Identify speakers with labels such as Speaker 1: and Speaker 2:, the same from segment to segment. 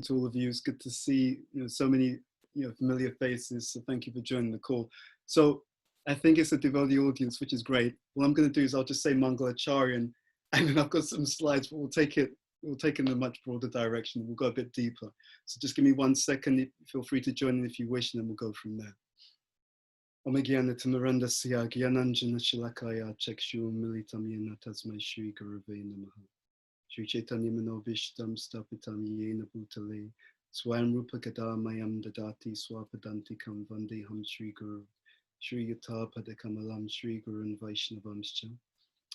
Speaker 1: to all of you. It's good to see so many familiar faces. So thank you for joining the call. So I think it's a devotee audience, which is great. What I'm going to do is I'll just say Mangalacharya, and then I've got some slides, but we'll take it in a much broader direction. We'll go a bit deeper. So just give me 1 second. Feel free to join in if you wish, and then we'll go from there. Omegyana Tamaranda Siya Gyananjana Shilakaya Chekshu Militam Yena Tasmai Shri Gurave Namaha. Shri Chaitanya Manovishtam Stapitam Yena Bhutale Swayam Rupa Gada Mayam Dadati Swapadantikam Vandeham Shri Guru Shri Yata Padakamalam Shri Gurun Vaishnavamscha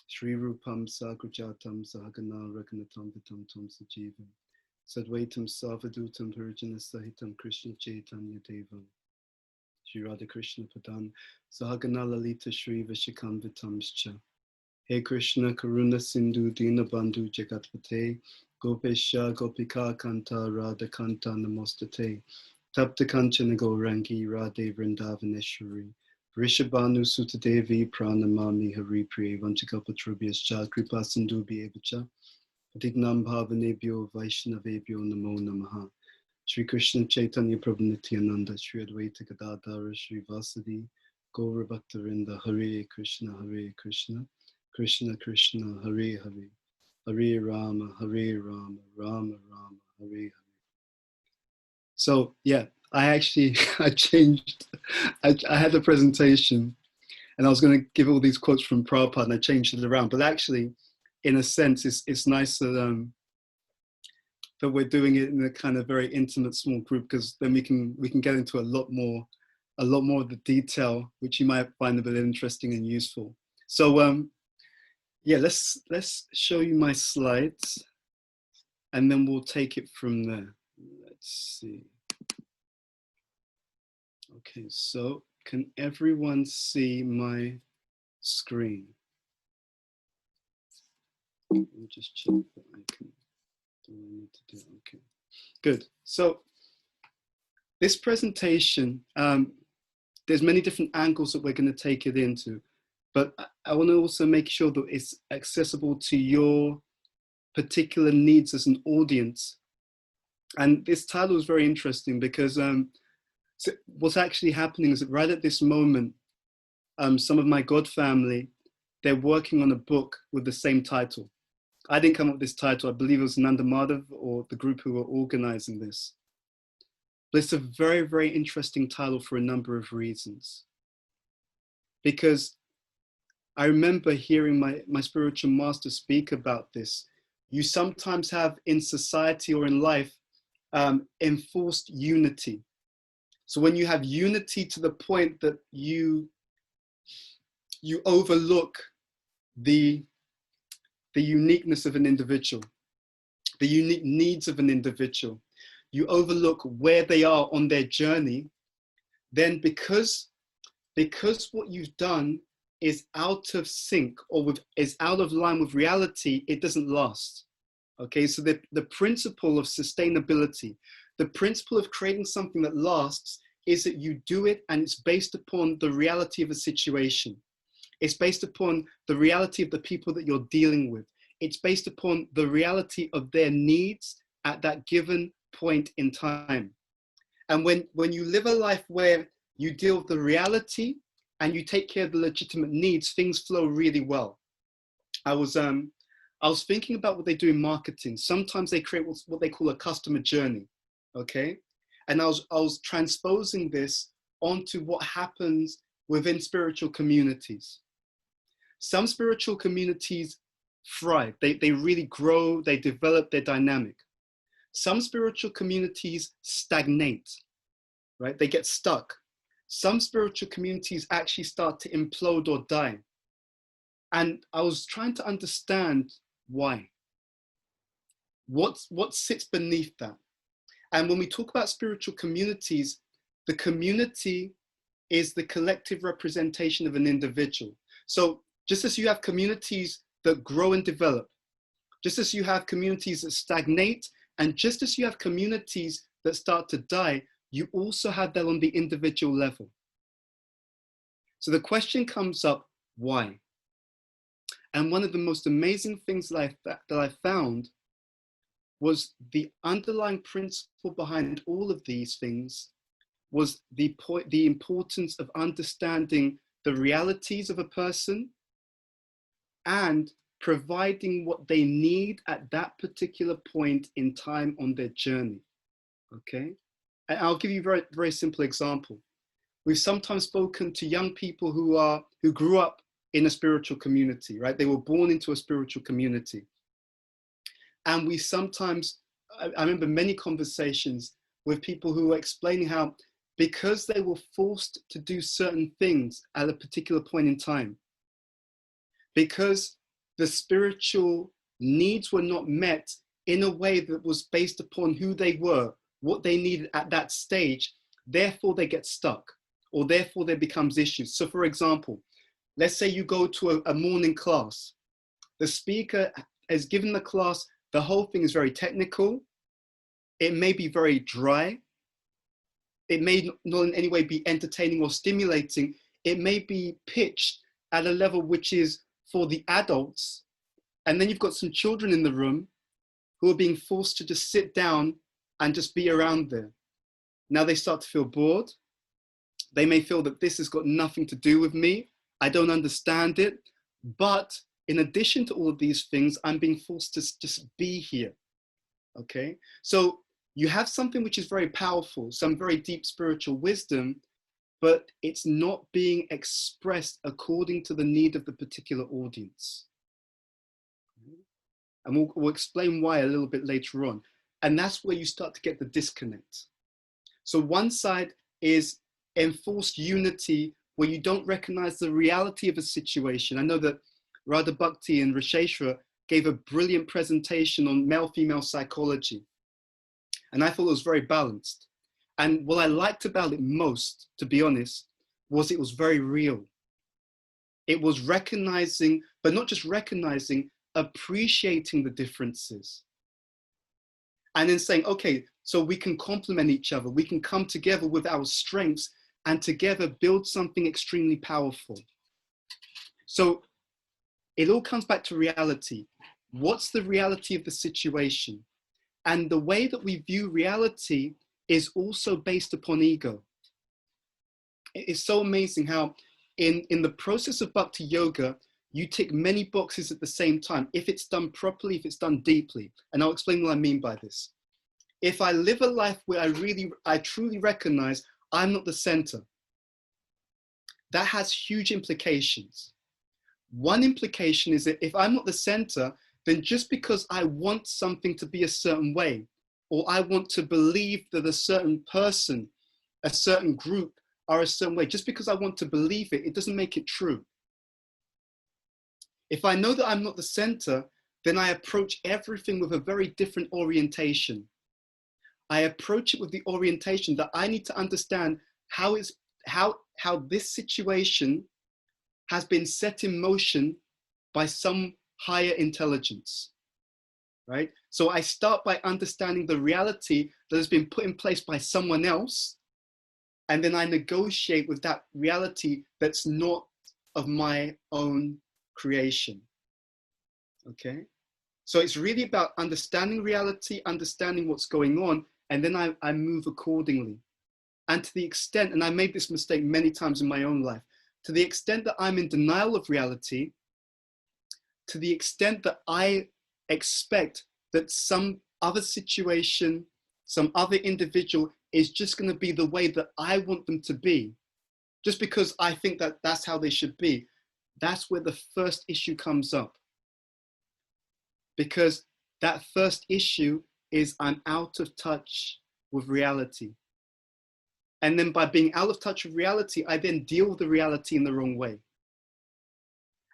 Speaker 1: Shri Rupam Sagrajatam Sahagana Raganatam Vitam Tom Sajivam Sadvaitam Savadutam Virjana Sahitam Krishna Chaitanya Devam Shri Radha Krishna Padan Sahagana Lalita Shri Vishakam Vitamscha. Hey Krishna Karuna Sindhu Dinabandhu Jagatpate Gopesha Gopika Kanta Radha Kanta Namostate Tapta Kanchana Gaurangi Radhe Vrindavaneshwari Vrishabhanu Sutadevi Pranamami Hari Priya Vanchakapatrubhyascha Kripa Sindhu Bhyevacha Patignam Bhavanebhyo Vaishnavebhyo Namo Namaha Shri Krishna Chaitanya Prabhu Nityananda Shri Advaita Gadadhara Shri Vasadi Gaura Bhaktavinda Hare Krishna Krishna Krishna Hare Hare Hare Rama Rama Rama Hare Hare. So yeah, I changed. I had a presentation and I was going to give all these quotes from Prabhupada and I changed it around. But actually, in a sense, it's nice that we're doing it in a kind of very intimate small group, because then we can get into a lot more of the detail, which you might find a bit interesting and useful. So yeah, let's show you my slides and then we'll take it from there. Let's see. Okay, so can everyone see my screen? Let me just check that I can do what I need to do. Okay, good. So this presentation, there's many different angles that we're going to take it into. But I want to also make sure that it's accessible to your particular needs as an audience. And this title is very interesting because so what's actually happening is that right at this moment, some of my God family, they're working on a book with the same title. I didn't come up with this title. I believe it was Nanda Madhav or the group who were organizing this. But it's a very, very interesting title for a number of reasons. Because I remember hearing my spiritual master speak about this. You sometimes have in society or in life enforced unity. So when you have unity to the point that you overlook the uniqueness of an individual, the unique needs of an individual, you overlook where they are on their journey, then because what you've done is out of sync or is out of line with reality, it doesn't last. Okay, so the principle of sustainability, the principle of creating something that lasts is that you do it and it's based upon the reality of a situation. It's based upon the reality of the people that you're dealing with. It's based upon the reality of their needs at that given point in time. And when you live a life where you deal with the reality and you take care of the legitimate needs, things flow really well. I was thinking about what they do in marketing. Sometimes they create what they call a customer journey, okay? And I was transposing this onto what happens within spiritual communities. Some spiritual communities thrive. They really grow, they develop, they're dynamic. Some spiritual communities stagnate, right? They get stuck. Some spiritual communities actually start to implode or die. And I was trying to understand why. What sits beneath that? And when we talk about spiritual communities, the community is the collective representation of an individual. So just as you have communities that grow and develop, just as you have communities that stagnate, and just as you have communities that start to die, you also have that on the individual level. So the question comes up, why? And one of the most amazing things that I found was the underlying principle behind all of these things was the importance of understanding the realities of a person and providing what they need at that particular point in time on their journey. Okay, and I'll give you a very, very simple example. We've sometimes spoken to young people who grew up in a spiritual community, right? They were born into a spiritual community. And we sometimes, I remember many conversations with people who were explaining how, because they were forced to do certain things at a particular point in time, because the spiritual needs were not met in a way that was based upon who they were, what they needed at that stage, therefore they get stuck, or therefore there becomes issues. So for example, let's say you go to a morning class. The speaker has given the class, the whole thing is very technical. It may be very dry. It may not in any way be entertaining or stimulating. It may be pitched at a level which is for the adults. And then you've got some children in the room who are being forced to just sit down and just be around there. Now they start to feel bored. They may feel that this has got nothing to do with me. I don't understand it. But in addition to all of these things, I'm being forced to just be here. Okay? So you have something which is very powerful, some very deep spiritual wisdom, but it's not being expressed according to the need of the particular audience. And we'll explain why a little bit later on. And that's where you start to get the disconnect. So one side is enforced unity, where you don't recognize the reality of a situation. I know that Radha Bhakti and Risheshwar gave a brilliant presentation on male-female psychology. And I thought it was very balanced. And what I liked about it most, to be honest, was it was very real. It was recognizing, but not just recognizing, appreciating the differences. And then saying, okay, so we can complement each other. We can come together with our strengths and together build something extremely powerful. So it all comes back to reality. What's the reality of the situation? And the way that we view reality is also based upon ego. It's so amazing how in the process of bhakti yoga, you tick many boxes at the same time, if it's done properly, if it's done deeply. And I'll explain what I mean by this. If I live a life where I truly recognize I'm not the center, that has huge implications. One implication is that if I'm not the center, then just because I want something to be a certain way, or I want to believe that a certain person, a certain group are a certain way, just because I want to believe it, it doesn't make it true. If I know that I'm not the center, then I approach everything with a very different orientation. I approach it with the orientation that I need to understand how this situation has been set in motion by some higher intelligence, right? So I start by understanding the reality that has been put in place by someone else, and then I negotiate with that reality that's not of my own creation, okay? So it's really about understanding reality, understanding what's going on, and then I move accordingly. And to the extent, and I made this mistake many times in my own life, to the extent that I'm in denial of reality, to the extent that I expect that some other situation, some other individual is just going to be the way that I want them to be, just because I think that that's how they should be, that's where the first issue comes up. Because that first issue is I'm out of touch with reality. And then by being out of touch with reality, I then deal with the reality in the wrong way.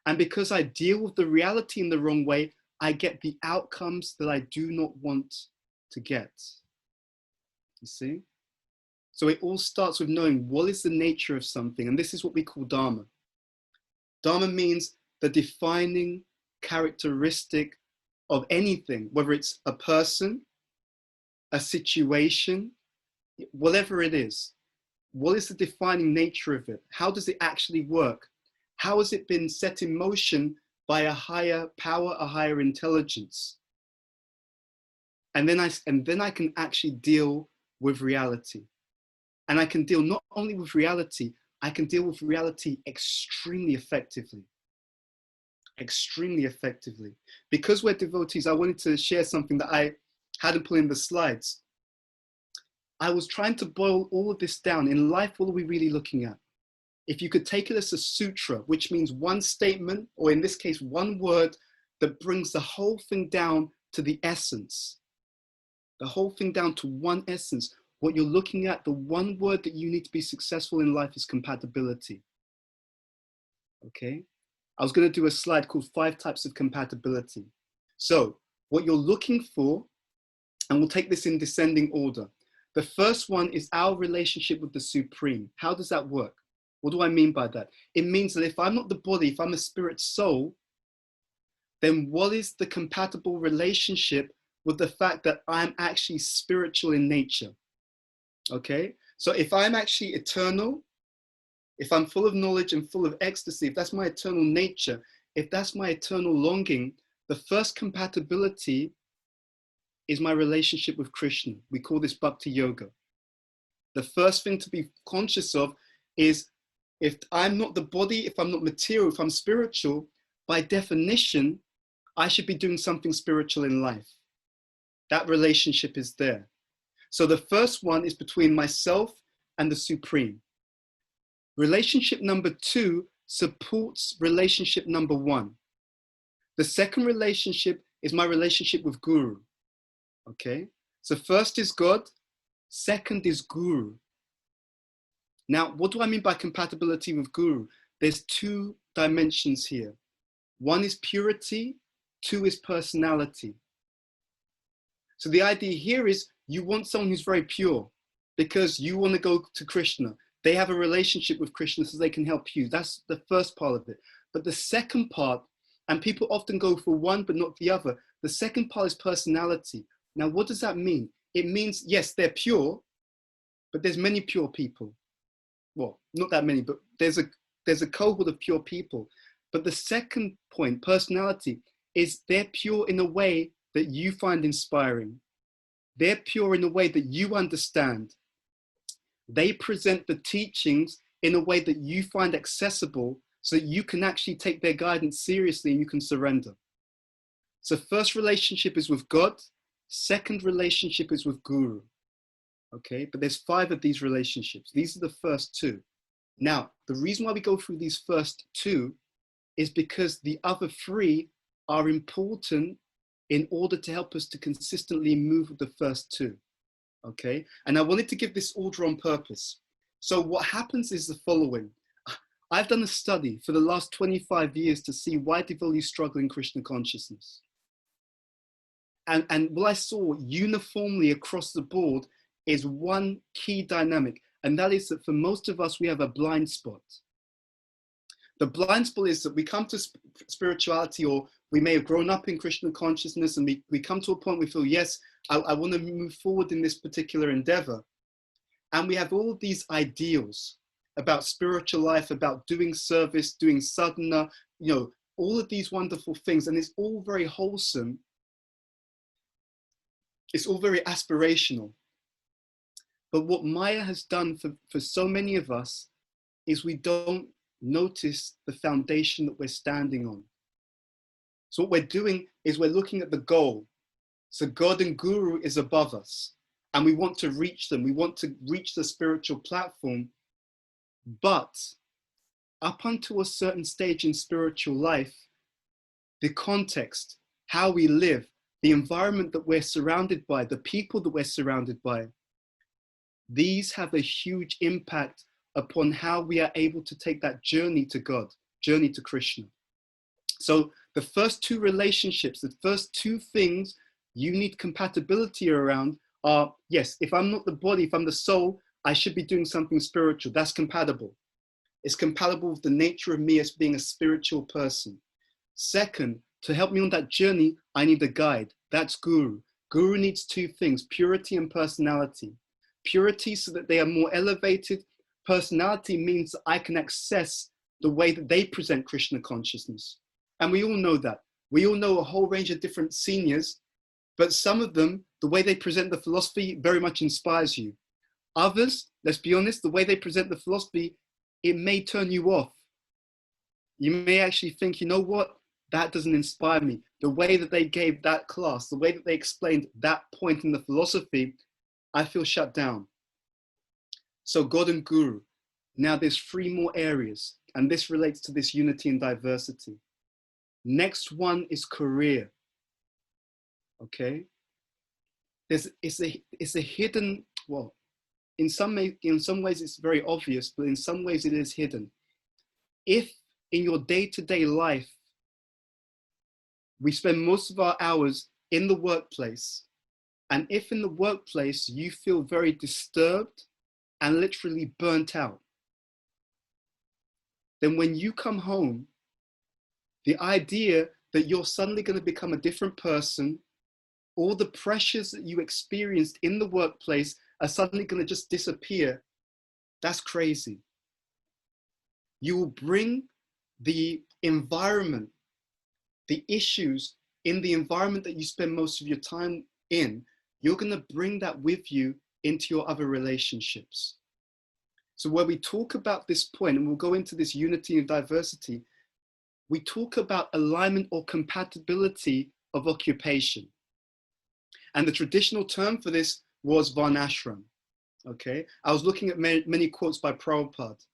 Speaker 1: And because I deal with the reality in the wrong way, I get the outcomes that I do not want to get. You see? So it all starts with knowing what is the nature of something. And this is what we call Dharma. Dharma means the defining characteristic of anything, whether it's a person, a situation, whatever it is. What is the defining nature of it? How does it actually work? How has it been set in motion by a higher power, a higher intelligence? And then I can actually deal with reality. And I can deal not only with reality, I can deal with reality extremely effectively. Extremely effectively. Because we're devotees, I wanted to share something that I hadn't put in the slides. I was trying to boil all of this down. In life, what are we really looking at? If you could take it as a sutra, which means one statement, or in this case, one word that brings the whole thing down to the essence, the whole thing down to one essence. What you're looking at, the one word that you need to be successful in life is compatibility. Okay? I was going to do a slide called 5 types of compatibility. So what you're looking for, and we'll take this in descending order. The first one is our relationship with the Supreme. How does that work? What do I mean by that? It means that if I'm not the body, if I'm a spirit soul, then what is the compatible relationship with the fact that I'm actually spiritual in nature? Okay, so if I'm actually eternal, if I'm full of knowledge and full of ecstasy, if that's my eternal nature, if that's my eternal longing, the first compatibility is my relationship with Krishna. We call this bhakti yoga. The first thing to be conscious of is if I'm not the body, if I'm not material, if I'm spiritual, by definition, I should be doing something spiritual in life. That relationship is there. So the first one is between myself and the Supreme. Relationship number 2 supports relationship number 1. The second relationship is my relationship with Guru. Okay, so first is God, second is Guru. Now, what do I mean by compatibility with Guru? There's 2 dimensions here. One is purity, 2 is personality. So the idea here is you want someone who's very pure because you want to go to Krishna. They have a relationship with Krishna so they can help you. That's the first part of it. But the second part, and people often go for one but not the other, the second part is personality. Now, what does that mean? It means, yes, they're pure, but there's many pure people. Well, not that many, but there's a cohort of pure people. But the second point, personality, is they're pure in a way that you find inspiring. They're pure in a way that you understand. They present the teachings in a way that you find accessible so that you can actually take their guidance seriously and you can surrender. So first relationship is with God. Second relationship is with Guru. Okay, but there's 5 of these relationships. These are the first 2. Now, the reason why we go through these first 2 is because the other 3 are important in order to help us to consistently move with the first 2. Okay, and I wanted to give this order on purpose. So what happens is the following. I've done a study for the last 25 years to see why devotees struggle in Krishna consciousness. And what I saw uniformly across the board is one key dynamic, and that is that for most of us, we have a blind spot. The blind spot is that we come to spirituality, or we may have grown up in Krishna consciousness, and we come to a point we feel, yes, I want to move forward in this particular endeavor. And we have all of these ideals about spiritual life, about doing service, doing sadhana, all of these wonderful things. And it's all very wholesome. It's all very aspirational. But what Maya has done for so many of us is we don't notice the foundation that we're standing on. So what we're doing is we're looking at the goal. So God and Guru is above us, and we want to reach them. We want to reach the spiritual platform. But up until a certain stage in spiritual life, the context, how we live, the environment that we're surrounded by, the people that we're surrounded by, these have a huge impact upon how we are able to take that journey to God, journey to Krishna. So the first 2 relationships, the first 2 things you need compatibility around are, yes, if I'm not the body, if I'm the soul, I should be doing something spiritual. That's compatible. It's compatible with the nature of me as being a spiritual person. Second, to help me on that journey, I need a guide. That's Guru. Guru needs 2 things, purity and personality. Purity so that they are more elevated. Personality means that I can access the way that they present Krishna consciousness. And we all know that. We all know a whole range of different seniors, but some of them, the way they present the philosophy very much inspires you. Others, let's be honest, the way they present the philosophy, it may turn you off. You may actually think, you know what, that doesn't inspire me. The way that they gave that class, the way that they explained that point in the philosophy, I feel shut down. So God and Guru. Now there's 3 more areas, and this relates to this unity and diversity. Next one is career. Okay? It's a hidden, well, in some ways it's very obvious, but in some ways it is hidden. If in your day-to-day life, we spend most of our hours in the workplace, and if in the workplace you feel very disturbed and literally burnt out, then when you come home, the idea that you're suddenly going to become a different person, all the pressures that you experienced in the workplace are suddenly going to just disappear. That's crazy. You will bring the environment, the issues in the environment that you spend most of your time in, you're going to bring that with you into your other relationships. So when we talk about this point, and we'll go into this unity and diversity, we talk about alignment or compatibility of occupation. And the traditional term for this was varnashram. Okay, I was looking at many quotes by Prabhupada,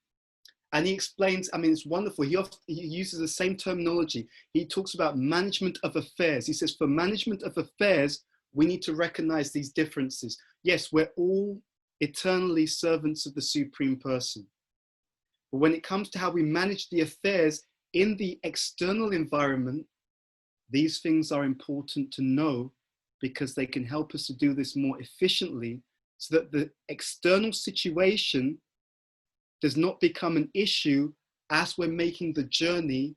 Speaker 1: and he explains, I mean, it's wonderful. He uses the same terminology. He talks about management of affairs. He says, for management of affairs, we need to recognize these differences. Yes, we're all eternally servants of the Supreme Person. But when it comes to how we manage the affairs in the external environment, these things are important to know because they can help us to do this more efficiently so that the external situation does not become an issue as we're making the journey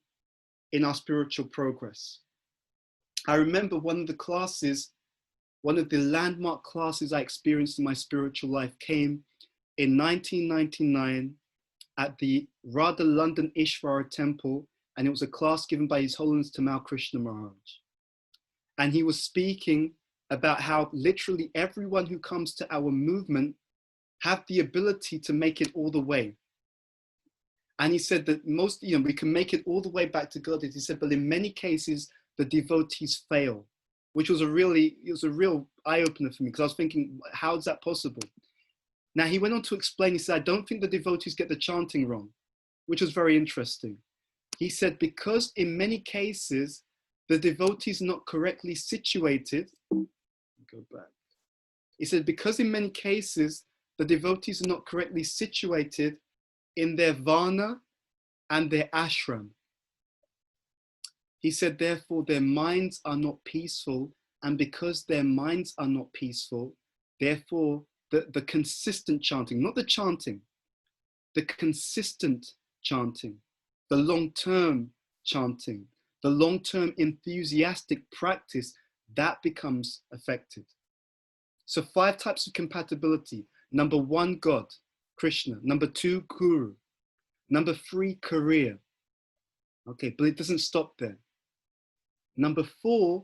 Speaker 1: in our spiritual progress. I remember one of the classes, one of the landmark classes I experienced in my spiritual life came in 1999 at the Radha London Ishvara Temple, and it was a class given by His Holiness Tamal Krishna Maharaj. And he was speaking about how literally everyone who comes to our movement have the ability to make it all the way. And he said that most, we can make it all the way back to God. He said, but in many cases, the devotees fail, which was a real eye-opener for me, because I was thinking, how is that possible? Now he went on to explain, he said, I don't think the devotees get the chanting wrong, which was very interesting. He said, because in many cases, the devotees are not correctly situated. Go back. He said, because in many cases, the devotees are not correctly situated in their varna and their ashram. He said, therefore, their minds are not peaceful. And because their minds are not peaceful, therefore, the consistent chanting, not the chanting, the consistent chanting, the long-term chanting, the long-term enthusiastic practice, that becomes affected. So 5 types of compatibility. Number 1, God, Krishna. Number 2, Guru. Number 3, career. Okay, but it doesn't stop there. Number 4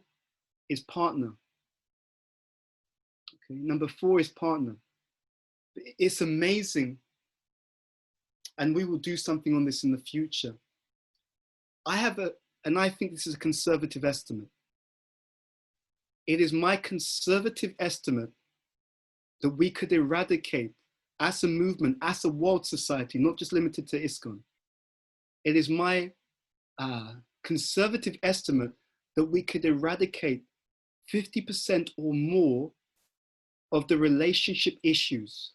Speaker 1: is partner. Okay, number 4 is partner. It's amazing, and we will do something on this in the future. And I think this is a conservative estimate. It is my conservative estimate that we could eradicate as a movement, as a world society, not just limited to ISKCON. It is my conservative estimate that we could eradicate 50% or more of the relationship issues.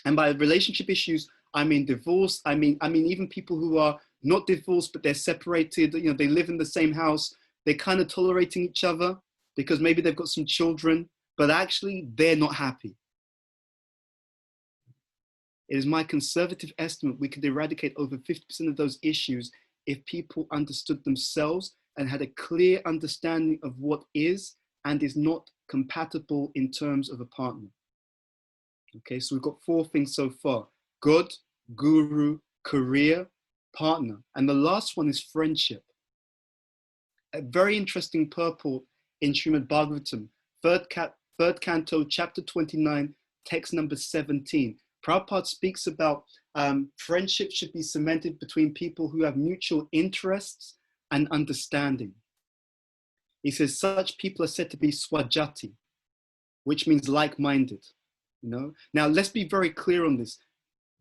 Speaker 1: And by relationship issues, I mean divorce. I mean even people who are not divorced, but they're separated. They live in the same house. They're kind of tolerating each other because maybe they've got some children, but actually they're not happy. It is my conservative estimate we could eradicate over 50% of those issues if people understood themselves and had a clear understanding of what is and is not compatible in terms of a partner. Okay, so we've got 4 things so far: God, Guru, career, partner. And the last one is friendship. A very interesting purport in Srimad Bhagavatam, third canto, chapter 29, text number 17. Prabhupada speaks about friendship should be cemented between people who have mutual interests and understanding. He says such people are said to be swajati, which means like-minded. You know? Now, let's be very clear on this.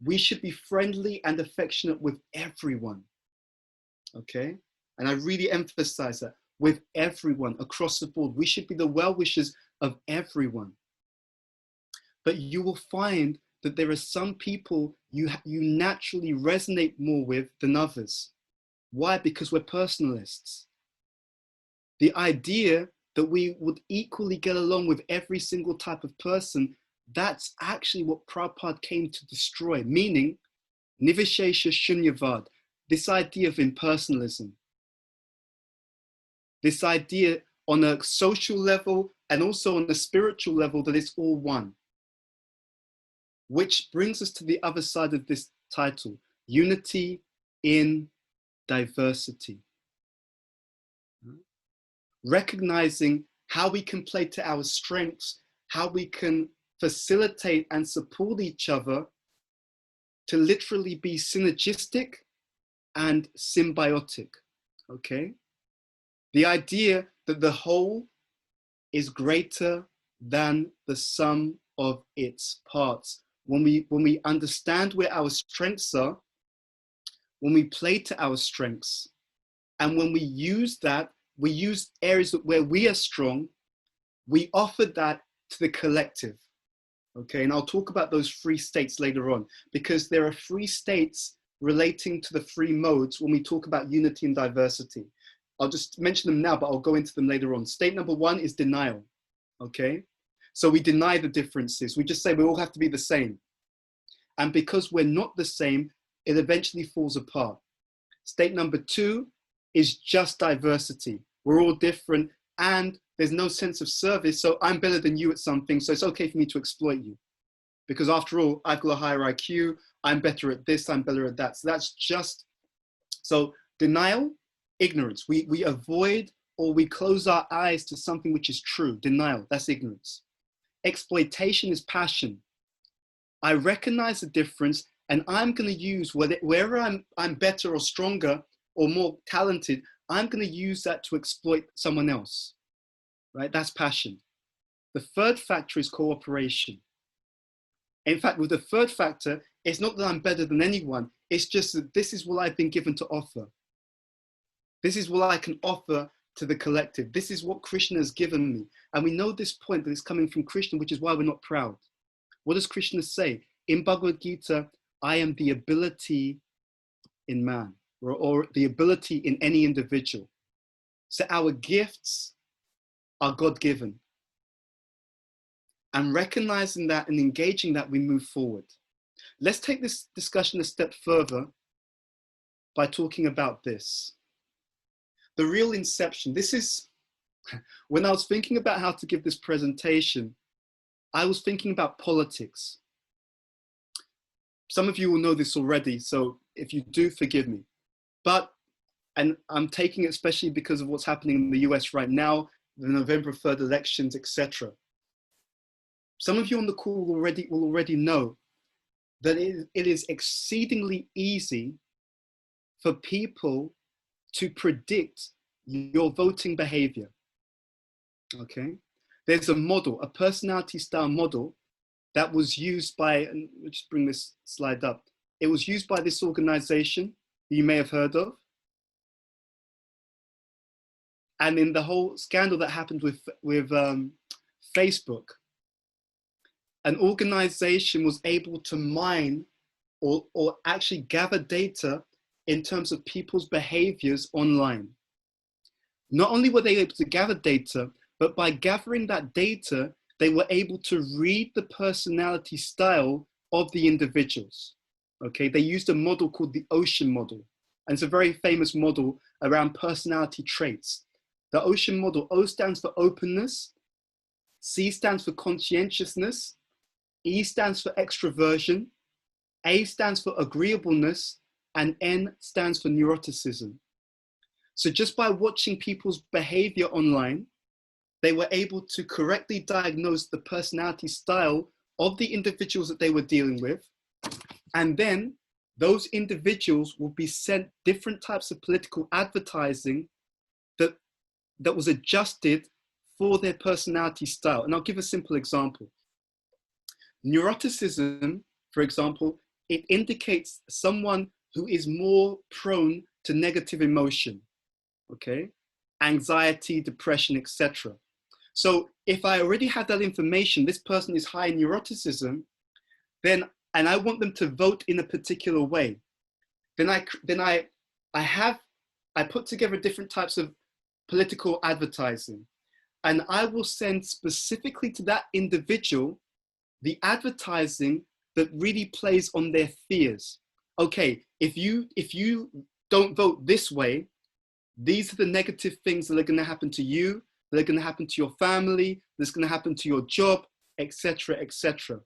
Speaker 1: We should be friendly and affectionate with everyone, okay? And I really emphasize that, with everyone across the board. We should be the well-wishers of everyone. But you will find that there are some people you naturally resonate more with than others. Why? Because we're personalists. The idea that we would equally get along with every single type of person, that's actually what Prabhupada came to destroy, meaning nivishesha shunyavad, this idea of impersonalism. This idea on a social level and also on a spiritual level that it's all one. Which brings us to the other side of this title, unity in diversity. Recognizing how we can play to our strengths, how we can facilitate and support each other to literally be synergistic and symbiotic, okay? The idea that the whole is greater than the sum of its parts. When we understand where our strengths are, when we play to our strengths, and when we use that, we use areas where we are strong, we offer that to the collective, okay? And I'll talk about those three states later on, because there are three states relating to the three modes when we talk about unity and diversity. I'll just mention them now, but I'll go into them later on. State number one is denial, okay? So we deny the differences. We just say we all have to be the same. And because we're not the same, it eventually falls apart. State number two is just diversity. We're all different and there's no sense of service. So I'm better than you at something. So it's okay for me to exploit you. Because after all, I've got a higher IQ. I'm better at this, I'm better at that. So that's just, so denial, ignorance. We avoid or we close our eyes to something which is true. Denial, that's ignorance. Exploitation is passion. I recognize the difference and I'm going to use wherever I'm better or stronger or more talented, I'm going to use that to exploit someone else, right? That's passion. The third factor is cooperation. In fact, with the third factor, it's not that I'm better than anyone. It's just that this is what I've been given to offer. This is what I can offer to the collective. This is what Krishna has given me. And we know this point that is coming from Krishna, which is why we're not proud. What does Krishna say? In Bhagavad Gita, I am the ability in man, or the ability in any individual. So our gifts are God-given. And recognizing that and engaging that, we move forward. Let's take this discussion a step further by talking about this. The real inception. This is, when I was thinking about how to give this presentation, I was thinking about politics. Some of you will know this already, so if you do, forgive me. But, and I'm taking it especially because of what's happening in the US right now, the November 3rd elections, etc. Some of you on the call will already know that it is exceedingly easy for people to predict your voting behavior, okay? There's a model, a personality style model that was used by, and we'll just bring this slide up. It was used by this organization you may have heard of. And in the whole scandal that happened with Facebook, an organization was able to mine or actually gather data in terms of people's behaviors online. Not only were they able to gather data, but by gathering that data, they were able to read the personality style of the individuals. Okay, they used a model called the Ocean model. And it's a very famous model around personality traits. The Ocean model, O stands for openness, C stands for conscientiousness, E stands for extroversion, A stands for agreeableness, and N stands for neuroticism. So just by watching people's behavior online, they were able to correctly diagnose the personality style of the individuals that they were dealing with. And then those individuals will be sent different types of political advertising that was adjusted for their personality style. And I'll give a simple example. Neuroticism, for example, it indicates someone who is more prone to negative emotion, okay? Anxiety, depression, etc. So if I already have that information, this person is high in neuroticism, then, and I want them to vote in a particular way, then I put together different types of political advertising, and I will send specifically to that individual the advertising that really plays on their fears. Okay, if you don't vote this way, these are the negative things that are going to happen to you, that are going to happen to your family, that's going to happen to your job, etc., etc.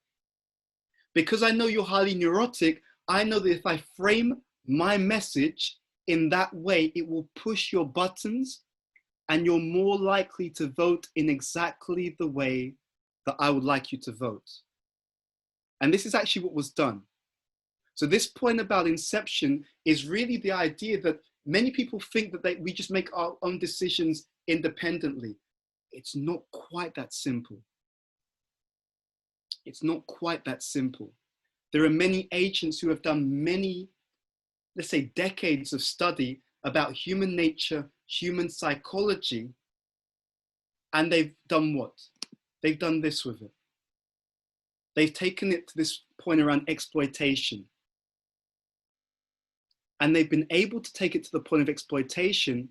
Speaker 1: Because I know you're highly neurotic, I know that if I frame my message in that way, it will push your buttons and you're more likely to vote in exactly the way that I would like you to vote. And this is actually what was done. So this point about inception is really the idea that many people think that we just make our own decisions independently. It's not quite that simple. It's not quite that simple. There are many agents who have done many, let's say, decades of study about human nature, human psychology, and they've done what? They've done this with it. They've taken it to this point around exploitation. And they've been able to take it to the point of exploitation,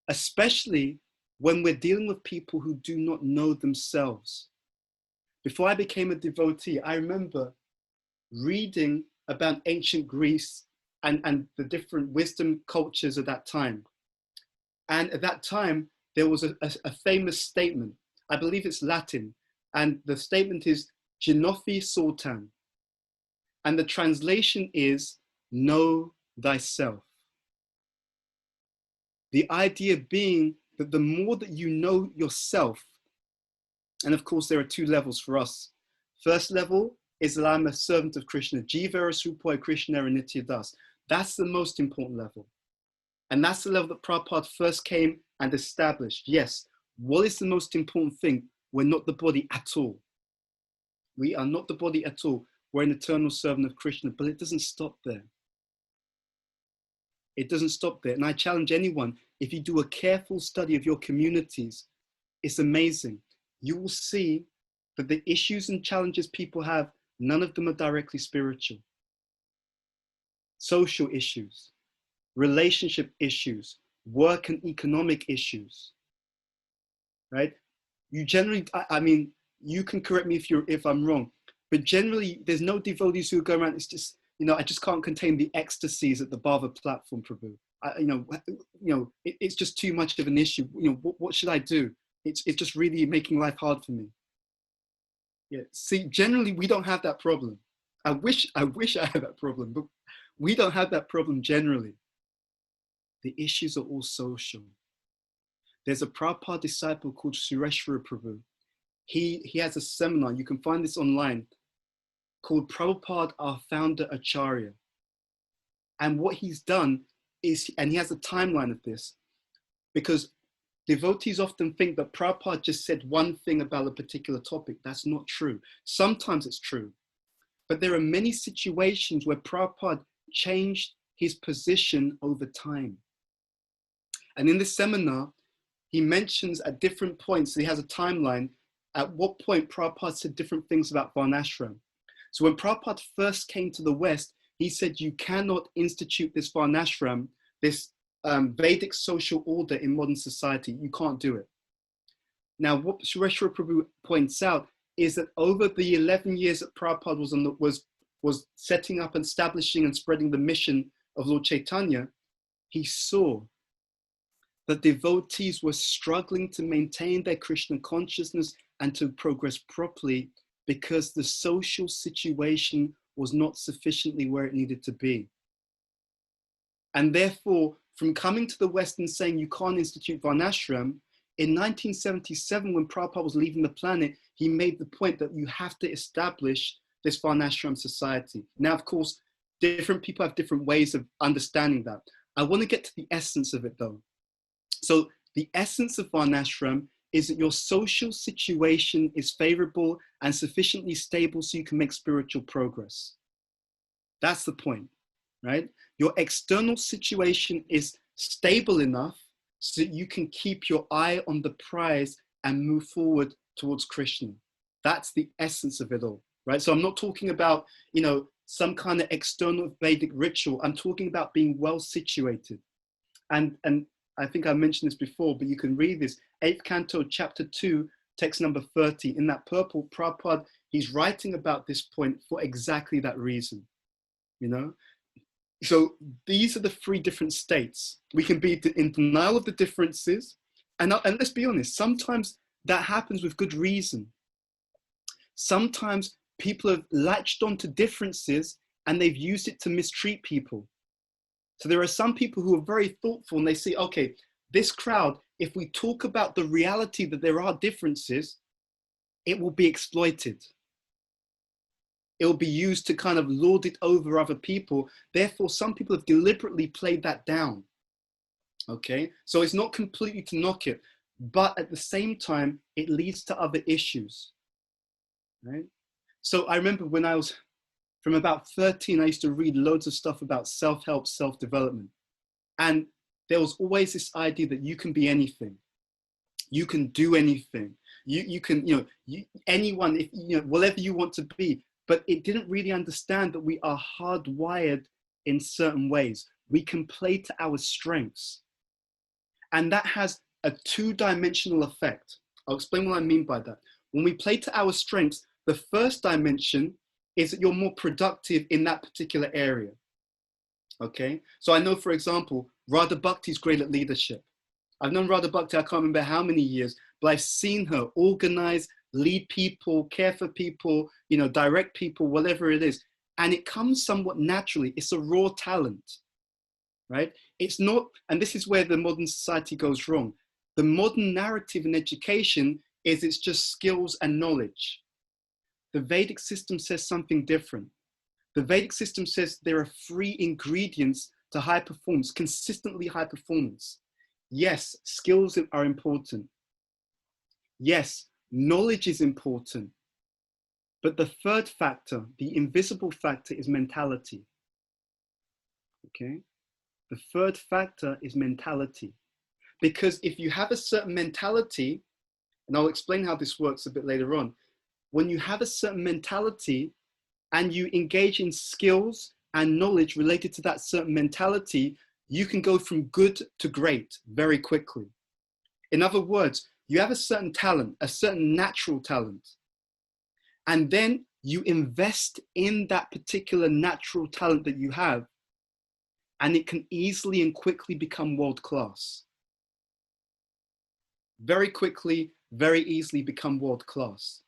Speaker 1: especially when we're dealing with people who do not know themselves. Before I became a devotee, I remember reading about ancient Greece and the different wisdom cultures at that time. And at that time, there was a famous statement. I believe it's Latin. And the statement is, Genofi Sultan. And the translation is, know thyself. The idea being that the more that you know yourself, and of course there are two levels for us. First level is that I'm a servant of Krishna. Jiva Rupaya Krishna Nitya Das. That's the most important level. And that's the level that Prabhupada first came and established. Yes, what is the most important thing? We're not the body at all. We are not the body at all. We're an eternal servant of Krishna, but it doesn't stop there. It doesn't stop there. And I challenge anyone, if you do a careful study of your communities, it's amazing. You will see that the issues and challenges people have, none of them are directly spiritual. Social issues, relationship issues, work and economic issues, right? You generally, I mean, you can correct me if I'm wrong, but generally there's no devotees who go around, it's just, I just can't contain the ecstasies at the Bhava platform, Prabhu. It's just too much of an issue. What should I do? It's just really making life hard for me. Yeah. See, generally we don't have that problem. I wish I had that problem, but we don't have that problem generally. The issues are all social. There's a Prabhupada disciple called Sureshwara Prabhu. He has a seminar, you can find this online, called Prabhupada, our founder Acharya. And what he's done is, and he has a timeline of this, because devotees often think that Prabhupada just said one thing about a particular topic. That's not true. Sometimes it's true, but there are many situations where Prabhupada changed his position over time. And in this seminar, he mentions at different points, so he has a timeline, at what point Prabhupada said different things about Varnashram. So when Prabhupada first came to the West, he said, you cannot institute this Varnashram, this Vedic social order in modern society. You can't do it. Now, what Sureshwara Prabhu points out is that over the 11 years that Prabhupada was setting up and establishing and spreading the mission of Lord Chaitanya, he saw that devotees were struggling to maintain their Krishna consciousness and to progress properly because the social situation was not sufficiently where it needed to be. And therefore, from coming to the West and saying you can't institute Varnashram, in 1977, when Prabhupada was leaving the planet, he made the point that you have to establish this Varnashram society. Now, of course, different people have different ways of understanding that. I want to get to the essence of it though. So the essence of Varnashram is that your social situation is favorable and sufficiently stable so you can make spiritual progress. That's the point, right? Your external situation is stable enough so that you can keep your eye on the prize and move forward towards Krishna. That's the essence of it all, right? So I'm not talking about, you know, some kind of external Vedic ritual. I'm talking about being well situated. And I think I mentioned this before, but you can read this, 8th Canto, Chapter 2, text number 30. In that purple, Prabhupada, he's writing about this point for exactly that reason, you know? So these are the three different states. We can be in denial of the differences. And let's be honest, sometimes that happens with good reason. Sometimes people have latched onto differences and they've used it to mistreat people. So there are some people who are very thoughtful and they say, okay, this crowd, if we talk about the reality that there are differences, it will be exploited. It will be used to kind of lord it over other people. Therefore, some people have deliberately played that down. Okay, so it's not completely to knock it, but at the same time, it leads to other issues, right? So I remember when I was from about 13, I used to read loads of stuff about self-help, self-development. And there was always this idea that you can be anything. You can do anything. You can, you know, anyone, if, you know, whatever you want to be. But it didn't really understand that we are hardwired in certain ways. We can play to our strengths. And that has a two-dimensional effect. I'll explain what I mean by that. When we play to our strengths, the first dimension is that you're more productive in that particular area. Okay, so I know, for example, Radha Bhakti is great at leadership. I've known Radha Bhakti, I can't remember how many years, but I've seen her organize, lead people, care for people, you know, direct people, whatever it is. And it comes somewhat naturally. It's a raw talent, right? It's not, and this is where the modern society goes wrong. The modern narrative in education is it's just skills and knowledge. The Vedic system says something different. The Vedic system says there are 3 ingredients to high performance, consistently high performance. Yes, skills are important. Yes, knowledge is important. But the third factor, the invisible factor, is mentality. Okay? The third factor is mentality. Because if you have a certain mentality, and I'll explain how this works a bit later on, when you have a certain mentality and you engage in skills and knowledge related to that certain mentality, you can go from good to great very quickly. In other words, you have a certain talent, a certain natural talent, and then you invest in that particular natural talent that you have, and it can easily and quickly become world class. Very quickly, very easily become world class.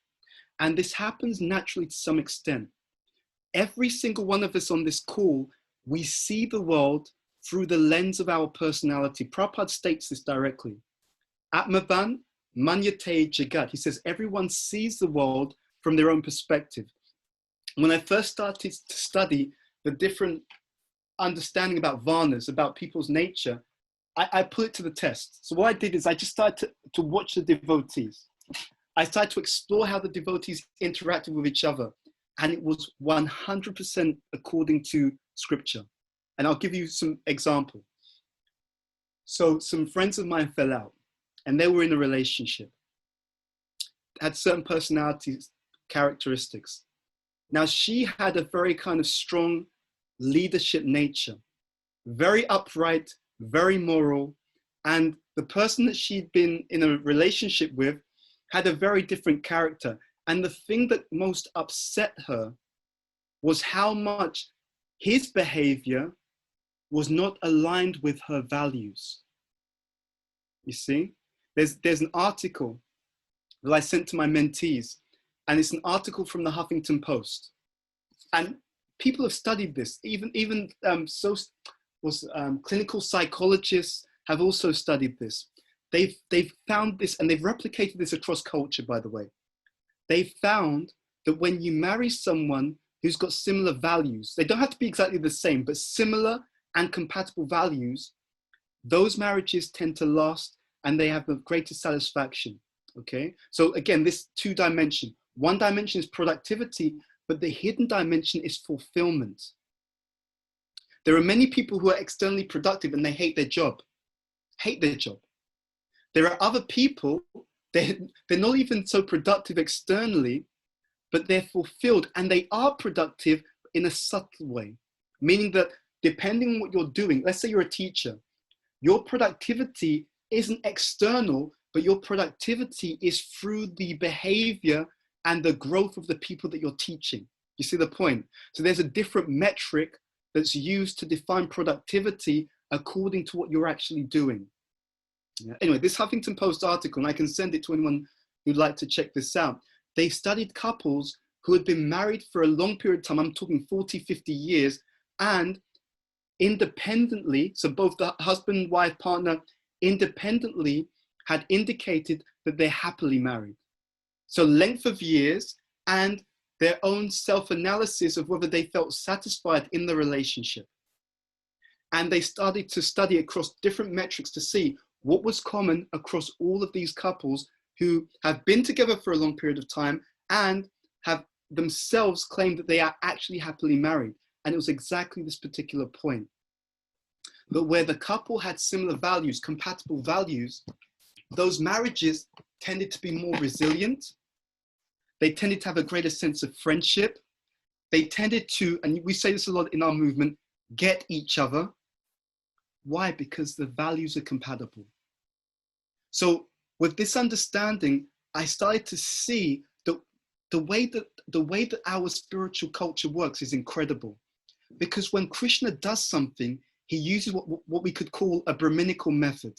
Speaker 1: And this happens naturally to some extent. Every single one of us on this call, we see the world through the lens of our personality. Prabhupada states this directly. Atmavan manyate jagat. He says everyone sees the world from their own perspective. When I first started to study the different understanding about varnas, about people's nature, I put it to the test. So what I did is I just started to watch the devotees. I started to explore how the devotees interacted with each other. And it was 100% according to scripture. And I'll give you some example. So some friends of mine fell out and they were in a relationship, had certain personalities, characteristics. Now she had a very kind of strong leadership nature, very upright, very moral. And the person that she'd been in a relationship with had a very different character. And the thing that most upset her was how much his behavior was not aligned with her values. You see, there's an article that I sent to my mentees, and it's an article from the Huffington Post. And people have studied this, clinical psychologists have also studied this. they've found this, and they've replicated this across culture, by the way. They've found that when you marry someone who's got similar values, they don't have to be exactly the same, but similar and compatible values, those marriages tend to last and they have the greatest satisfaction. Okay, so again, this two dimension. One dimension is productivity, but the hidden dimension is fulfillment. There are many people who are externally productive and they hate their job. There are other people, they're not even so productive externally, but they're fulfilled and they are productive in a subtle way. Meaning that depending on what you're doing, let's say you're a teacher, your productivity isn't external, but your productivity is through the behavior and the growth of the people that you're teaching. You see the point? So there's a different metric that's used to define productivity according to what you're actually doing. Yeah. Anyway, this Huffington Post article, and I can send it to anyone who'd like to check this out. They studied couples who had been married for a long period of time, I'm talking 40, 50 years, and independently, so both the husband, wife, partner, independently had indicated that they're happily married. So length of years and their own self-analysis of whether they felt satisfied in the relationship. And they started to study across different metrics to see what was common across all of these couples who have been together for a long period of time and have themselves claimed that they are actually happily married. And it was exactly this particular point. But where the couple had similar values, compatible values, those marriages tended to be more resilient. They tended to have a greater sense of friendship. They tended to, and we say this a lot in our movement, get each other. Why? Because the values are compatible. So with this understanding, I started to see that the way that our spiritual culture works is incredible. Because when Krishna does something, he uses what we could call a Brahminical method.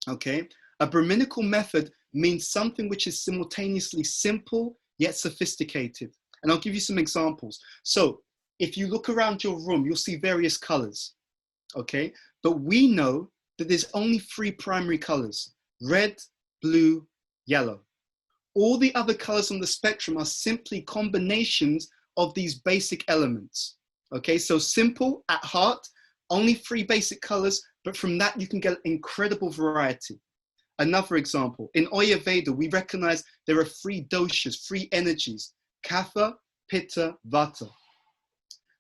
Speaker 1: Okay? A Brahminical method means something which is simultaneously simple yet sophisticated. And I'll give you some examples. So if you look around your room, you'll see various colors. Okay? But we know that there's only 3 primary colors: red, blue, yellow. All the other colors on the spectrum are simply combinations of these basic elements. Okay, so simple at heart, only 3 basic colors, but from that you can get incredible variety. Another example, in Ayurveda, we recognize there are 3 doshas, 3 energies: Kapha, Pitta, Vata.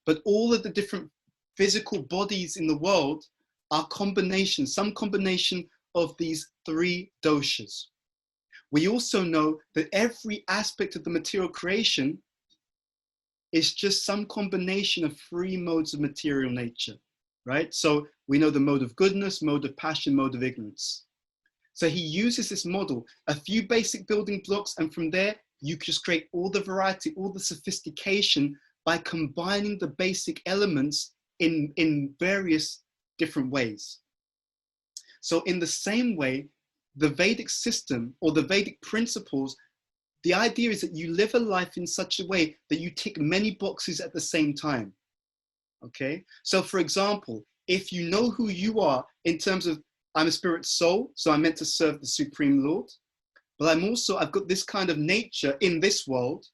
Speaker 1: But all of the different physical bodies in the world are combinations, some combination of these 3 doshas. We also know that every aspect of the material creation is just some combination of 3 modes of material nature, right? So we know the mode of goodness, mode of passion, mode of ignorance. So he uses this model, a few basic building blocks, and from there, you just create all the variety, all the sophistication by combining the basic elements in various different ways. So in the same way, the Vedic system or the Vedic principles, the idea is that you live a life in such a way that you tick many boxes at the same time. Okay? So for example, if you know who you are in terms of, I'm a spirit soul, so I'm meant to serve the Supreme Lord, but I've got this kind of nature in this world,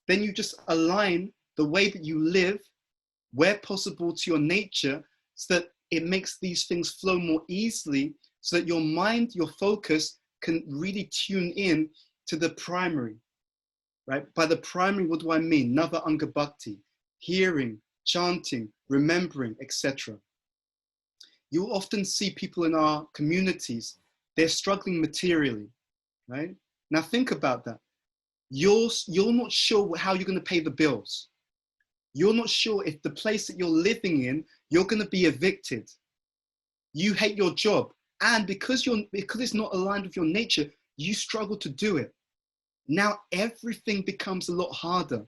Speaker 1: then you just align the way that you live, where possible, to your nature, so that it makes these things flow more easily, so that your mind, your focus can really tune in to the primary, right? By the primary, what do I mean? Nava Anga Bhakti, hearing, chanting, remembering, etc. You often see people in our communities, they're struggling materially, right? Now think about that. You're not sure how you're going to pay the bills. You're not sure if the place that you're living in, you're going to be evicted. You hate your job. And because it's not aligned with your nature, you struggle to do it. Now everything becomes a lot harder.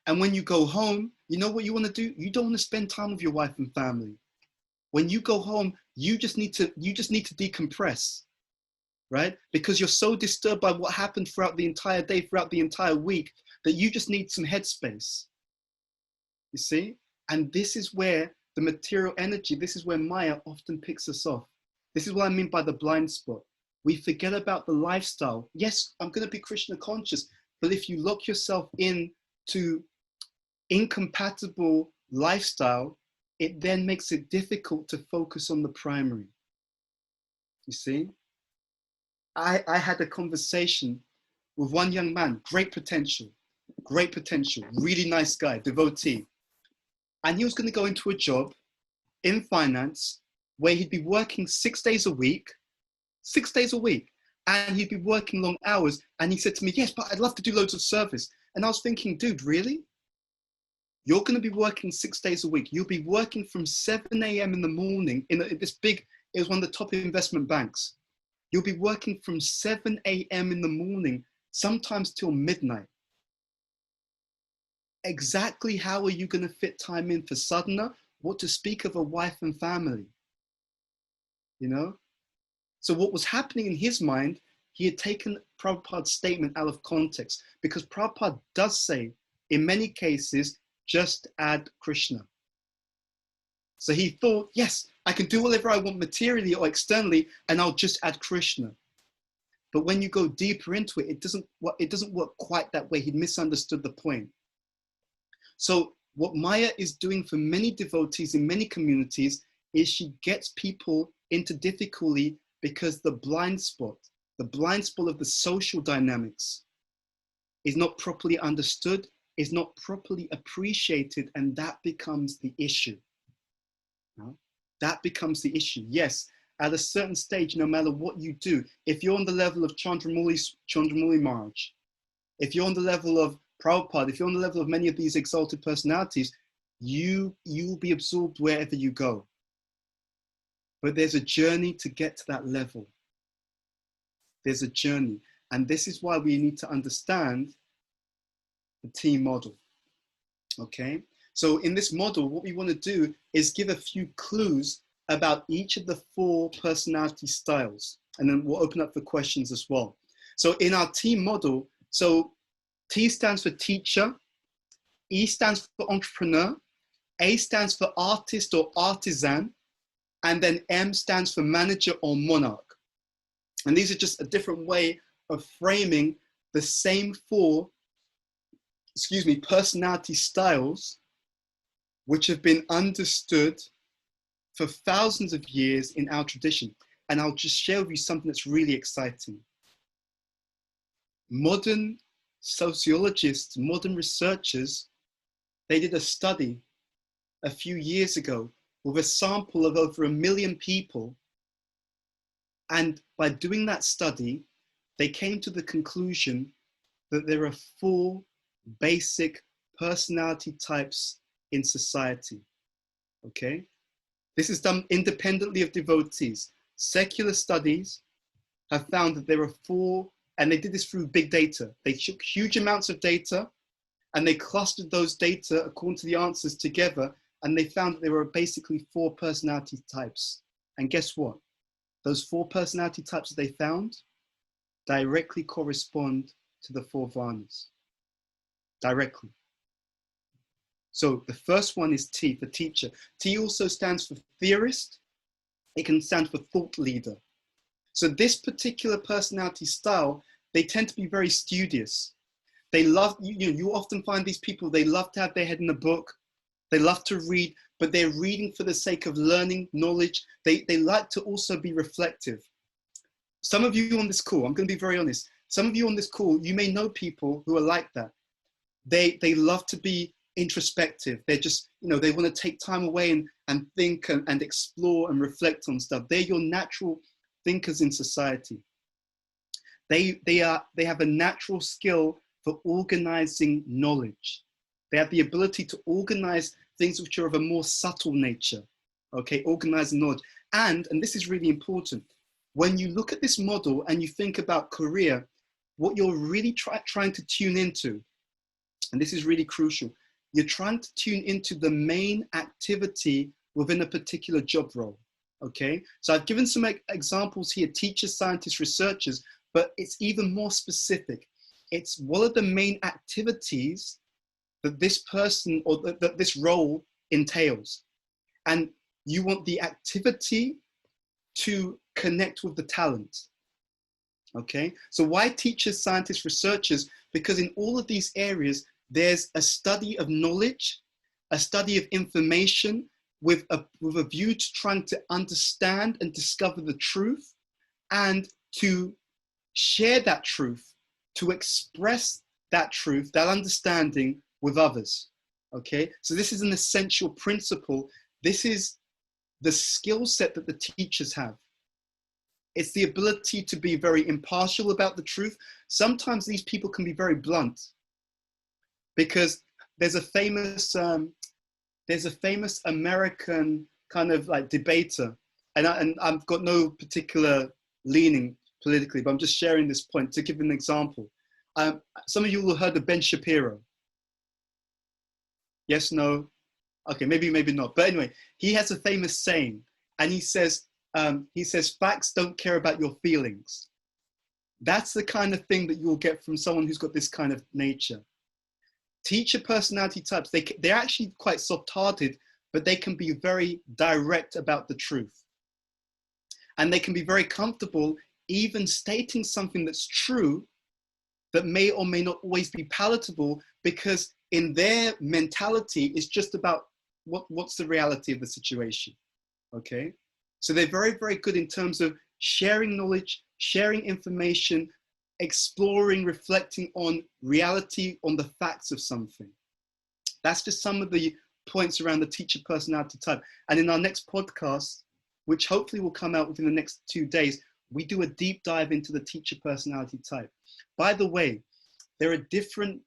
Speaker 1: And when you go home, you know what you want to do? You don't want to spend time with your wife and family. When you go home, you just need to decompress, right? Because you're so disturbed by what happened throughout the entire day, throughout the entire week, that you just need some headspace. You see? And this is where the material energy, this is where Maya often picks us off. This is what I mean by the blind spot. We forget about the lifestyle. Yes, I'm going to be Krishna conscious, but if you lock yourself in to incompatible lifestyle, it then makes it difficult to focus on the primary. You see? I had a conversation with one young man, great potential, really nice guy, devotee. And he was going to go into a job in finance where he'd be working 6 days a week, and he'd be working long hours. And he said to me, yes, but I'd love to do loads of service. And I was thinking, dude, really? You're going to be working 6 days a week. You'll be working from 7 a.m. in the morning in this big, it was one of the top investment banks. You'll be working from 7 a.m. in the morning, sometimes till midnight. Exactly how are you going to fit time in for sadhana? What to speak of a wife and family? You know? So what was happening in his mind, he had taken Prabhupada's statement out of context, because Prabhupada does say, in many cases, just add Krishna. So he thought, yes, I can do whatever I want materially or externally, and I'll just add Krishna. But when you go deeper into it, it doesn't work quite that way. He misunderstood the point. So what Maya is doing for many devotees in many communities is she gets people into difficulty because the blind spot of the social dynamics is not properly understood, is not properly appreciated, and that becomes the issue. That becomes the issue. Yes, at a certain stage, no matter what you do, if you're on the level of Chandramuli Maharaj, if you're on the level of Prabhupada, if you're on the level of many of these exalted personalities, you'll be absorbed wherever you go. But there's a journey to get to that level. There's a journey. And this is why we need to understand the team model. Okay? So in this model, what we want to do is give a few clues about each of the 4 personality styles. And then we'll open up for questions as well. So in our team model, so T stands for teacher, E stands for entrepreneur, A stands for artist or artisan, and then M stands for manager or monarch. And these are just a different way of framing the same 4, personality styles, which have been understood for thousands of years in our tradition. And I'll just share with you something that's really exciting. Modern sociologists, modern researchers, they did a study a few years ago with a sample of over 1 million people. And by doing that study, they came to the conclusion that there are 4 basic personality types in society. Okay? This is done independently of devotees. Secular studies have found that there are 4, and they did this through big data. They took huge amounts of data and they clustered those data according to the answers together, and they found that there were basically 4 personality types. And guess what? Those 4 personality types that they found directly correspond to the 4 Varnas. Directly. So the first one is T for teacher. T also stands for theorist. It can stand for thought leader. So this particular personality style, they tend to be very studious. They love, you often find these people, they love to have their head in a book. They love to read, but they're reading for the sake of learning knowledge. They like to also be reflective. Some of you on this call, I'm going to be very honest. Some of you on this call, you may know people who are like that. They love to be introspective. They're just, they want to take time away and think and explore and reflect on stuff. They're your natural thinkers in society. They have a natural skill for organizing knowledge. They have the ability to organize things which are of a more subtle nature. Okay, organizing knowledge. And this is really important, when you look at this model and you think about career, what you're really trying to tune into, and this is really crucial, you're trying to tune into the main activity within a particular job role. Okay, so I've given some examples here, teachers, scientists, researchers, but it's even more specific. It's what are the main activities that this person or that this role entails. And you want the activity to connect with the talent. Okay, so why teachers, scientists, researchers? Because in all of these areas, there's a study of knowledge, a study of information with a view to trying to understand and discover the truth, and to share that truth, to express that truth, that understanding with others. Okay, so this is an essential principle. This is the skill set that the teachers have. It's the ability to be very impartial about the truth. Sometimes these people can be very blunt, because there's a famous American kind of like debater, and I've got no particular leaning politically, but I'm just sharing this point to give an example. Some of you will have heard of Ben Shapiro. Yes, no? Okay, maybe not. But anyway, he has a famous saying, and he says, facts don't care about your feelings. That's the kind of thing that you'll get from someone who's got this kind of nature. Teacher personality types, they're actually quite soft-hearted, but they can be very direct about the truth. And they can be very comfortable even stating something that's true that may or may not always be palatable, because in their mentality, it's just about what's the reality of the situation, okay? So they're very, very good in terms of sharing knowledge, sharing information, exploring, reflecting on reality, on the facts of something. That's just some of the points around the teacher personality type. And in our next podcast, which hopefully will come out within the next 2 days, we do a deep dive into the teacher personality type. By the way, there are different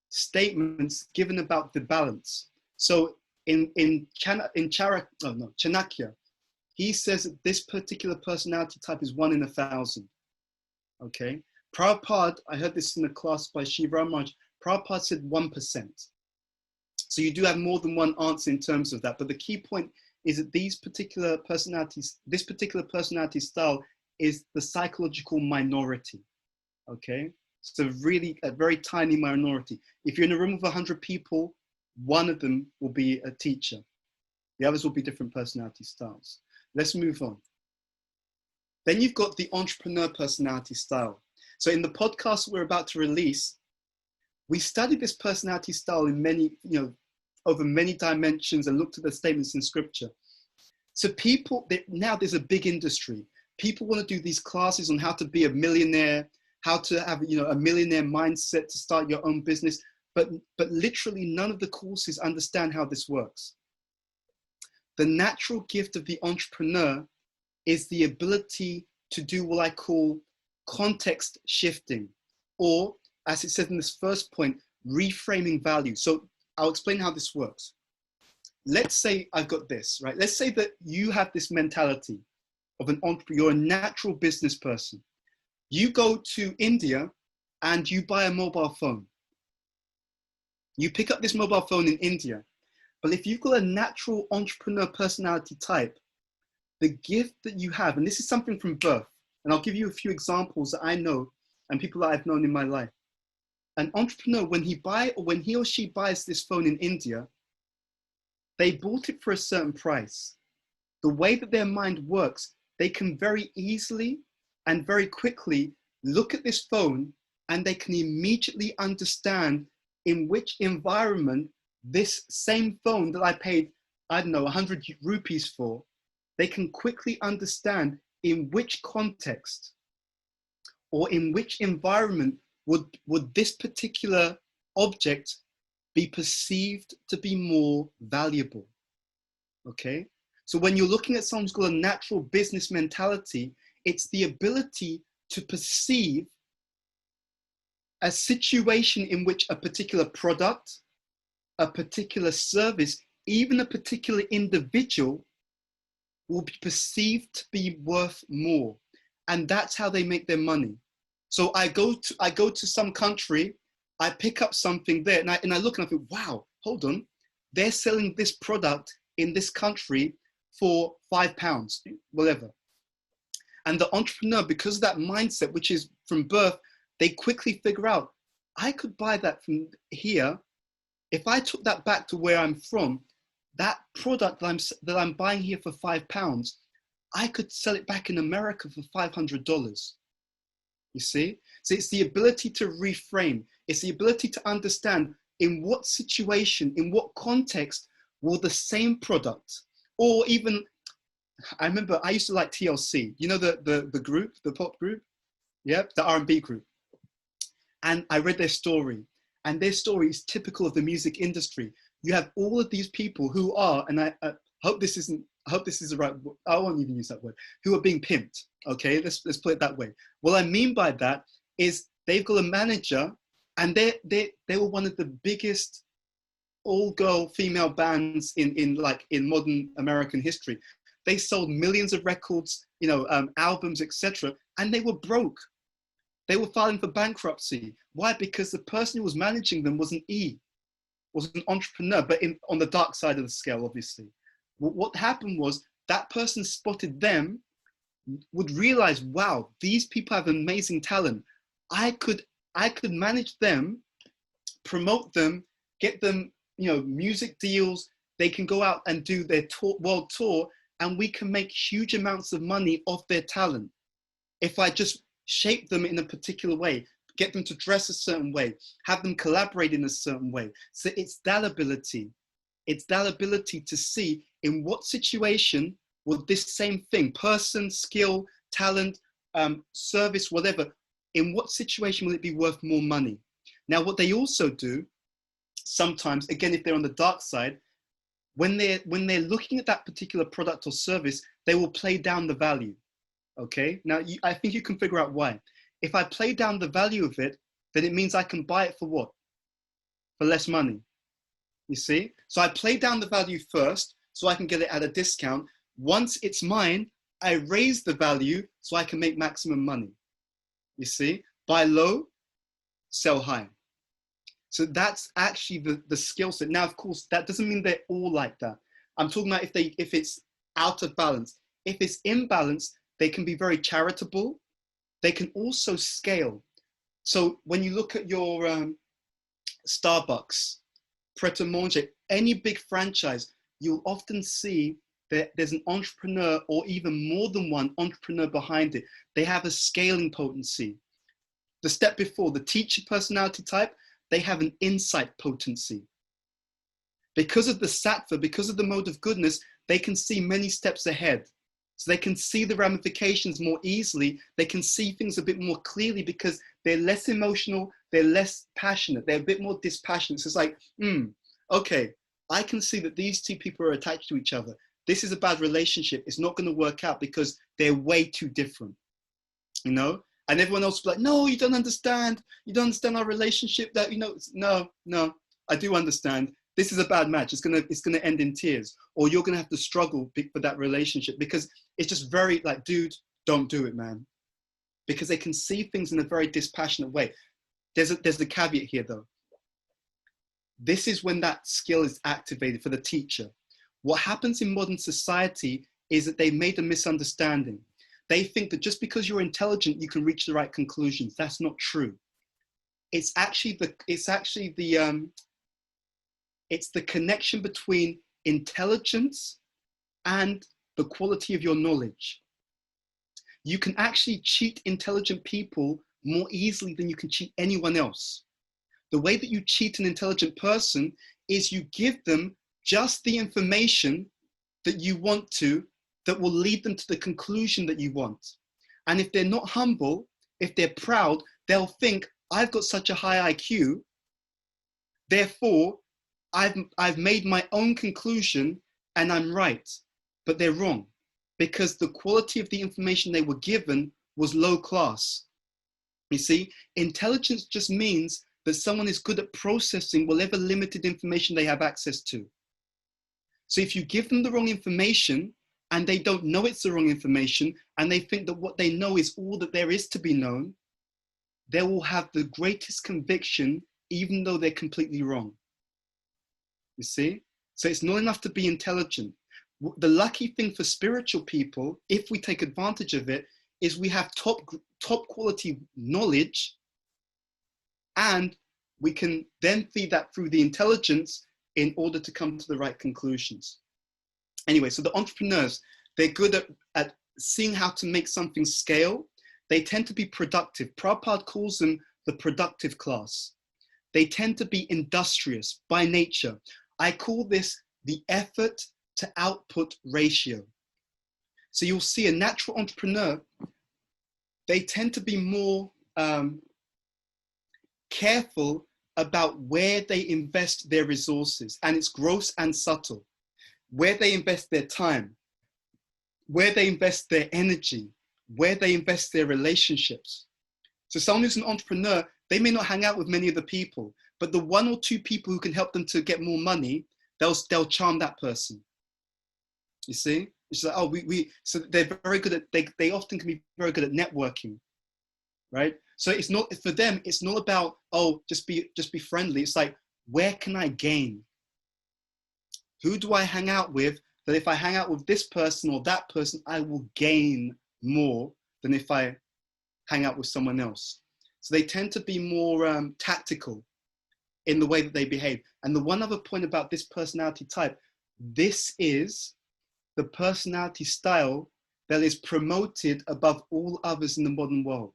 Speaker 1: statements given about the balance. So in Chanakya, he says that this particular personality type is 1 in 1,000. Okay, Prabhupada, I heard this in a class by Shiva Ramaraj, Prabhupada said 1%. So you do have more than one answer in terms of that. But the key point is that these particular personalities, this particular personality style is the psychological minority. Okay, so really a very tiny minority. If you're in a room of 100 people, one of them will be a teacher. The others will be different personality styles. Let's move on. Then you've got the entrepreneur personality style. So in the podcast we're about to release, we studied this personality style in many, over many dimensions, and looked at the statements in scripture. So now there's a big industry. People want to do these classes on how to be a millionaire, how to have, a millionaire mindset to start your own business. But literally none of the courses understand how this works. The natural gift of the entrepreneur is the ability to do what I call context shifting, or as it says in this first point, reframing value. So I'll explain how this works. Let's say I've got this, right? Let's say that you have this mentality of an entrepreneur, you're a natural business person. You go to India and you buy a mobile phone. You pick up this mobile phone in India, but if you've got a natural entrepreneur personality type, the gift that you have, and this is something from birth, and I'll give you a few examples that I know and people that I've known in my life. An entrepreneur, when he or she buys this phone in India, they bought it for a certain price. The way that their mind works, they can very easily and very quickly look at this phone, and they can immediately understand in which environment this same phone that I paid, 100 rupees for, they can quickly understand in which context or in which environment would this particular object be perceived to be more valuable. Okay, so when you're looking at someone who's got a natural business mentality, it's the ability to perceive a situation in which a particular product, a particular service, even a particular individual will be perceived to be worth more. And that's how they make their money. So I go to some country, I pick up something there, and I look and I think, wow, hold on, they're selling this product in this country for £5, whatever. And the entrepreneur, because of that mindset, which is from birth, they quickly figure out, I could buy that from here. If I took that back to where I'm from, that product that I'm buying here for £5, I could sell it back in America for $500. You see? So it's the ability to reframe. It's the ability to understand in what situation, in what context will the same product, or even, I remember I used to like TLC, you know, the group, the pop group? Yep, the R&B group. And I read their story, and their story is typical of the music industry. You have all of these people who are, and I hope this isn't, I hope this is the right, I won't even use that word, who are being pimped. Okay, let's put it that way. What I mean by that is they've got a manager, and they were one of the biggest all-girl female bands in modern American history. They sold millions of records, you know, albums, etc., and they were broke. They were filing for bankruptcy. Why? Because the person who was managing them was an entrepreneur, but on the dark side of the scale, obviously. What happened was that person spotted them, would realize, wow, these people have amazing talent. I could manage them, promote them, get them, you know, music deals. They can go out and do their world tour, and we can make huge amounts of money off their talent. If I just shape them in a particular way, get them to dress a certain way, have them collaborate in a certain way. So it's that ability. It's that ability to see in what situation will this same thing, person, skill, talent, service, whatever, in what situation will it be worth more money? Now, what they also do sometimes, again, if they're on the dark side, when they're looking at that particular product or service, they will play down the value. Okay, now I think you can figure out why. If I play down the value of it, then it means I can buy it for what? For less money. You see? So I play down the value first so I can get it at a discount. Once it's mine, I raise the value so I can make maximum money. You see? Buy low, sell high. So that's actually the skill set. Now, of course, that doesn't mean they're all like that. I'm talking about if it's out of balance. If it's in balance, they can be very charitable. They can also scale. So when you look at your Starbucks, Pret a Manger, any big franchise, you'll often see that there's an entrepreneur or even more than one entrepreneur behind it. They have a scaling potency. The step before, the teacher personality type, they have an insight potency. Because of the sattva, because of the mode of goodness, they can see many steps ahead. So they can see the ramifications more easily. They can see things a bit more clearly because they're less emotional, they're less passionate, they're a bit more dispassionate. So it's like, okay, I can see that these two people are attached to each other. This is a bad relationship. It's not going to work out because they're way too different, you know? And everyone else will be like, no, you don't understand. You don't understand our relationship. That, you know, no, I do understand. This is a bad match. It's gonna end in tears, or you're gonna have to struggle for that relationship because it's just very like, dude, don't do it, man. Because they can see things in a very dispassionate way. There's a caveat here though. This is when that skill is activated for the teacher. What happens in modern society is that they've made a misunderstanding. They think that just because you're intelligent, you can reach the right conclusions. That's not true. It's the connection between intelligence and the quality of your knowledge. You can actually cheat intelligent people more easily than you can cheat anyone else. The way that you cheat an intelligent person is you give them just the information that you want to, that will lead them to the conclusion that you want. And if they're not humble, if they're proud, they'll think, I've got such a high IQ, therefore, I've made my own conclusion and I'm right. But they're wrong because the quality of the information they were given was low class. You see, intelligence just means that someone is good at processing whatever limited information they have access to. So if you give them the wrong information and they don't know it's the wrong information and they think that what they know is all that there is to be known, they will have the greatest conviction even though they're completely wrong. You see? So it's not enough to be intelligent. The lucky thing for spiritual people, if we take advantage of it, is we have top quality knowledge, and we can then feed that through the intelligence in order to come to the right conclusions. Anyway, so the entrepreneurs, they're good at seeing how to make something scale. They tend to be productive. Prabhupada calls them the productive class. They tend to be industrious by nature. I call this the effort to output ratio. So you'll see a natural entrepreneur, they tend to be more careful about where they invest their resources, and it's gross and subtle. Where they invest their time, where they invest their energy, where they invest their relationships. So someone who's an entrepreneur, they may not hang out with many of the people, but the one or two people who can help them to get more money, they'll charm that person. You see? It's like, oh, so they're very good at, they often can be very good at networking, right? So it's not, for them, it's not about, oh, just be friendly. It's like, where can I gain? Who do I hang out with that if I hang out with this person or that person, I will gain more than if I hang out with someone else? So they tend to be more tactical in the way that they behave. And the one other point about this personality type, this is the personality style that is promoted above all others in the modern world.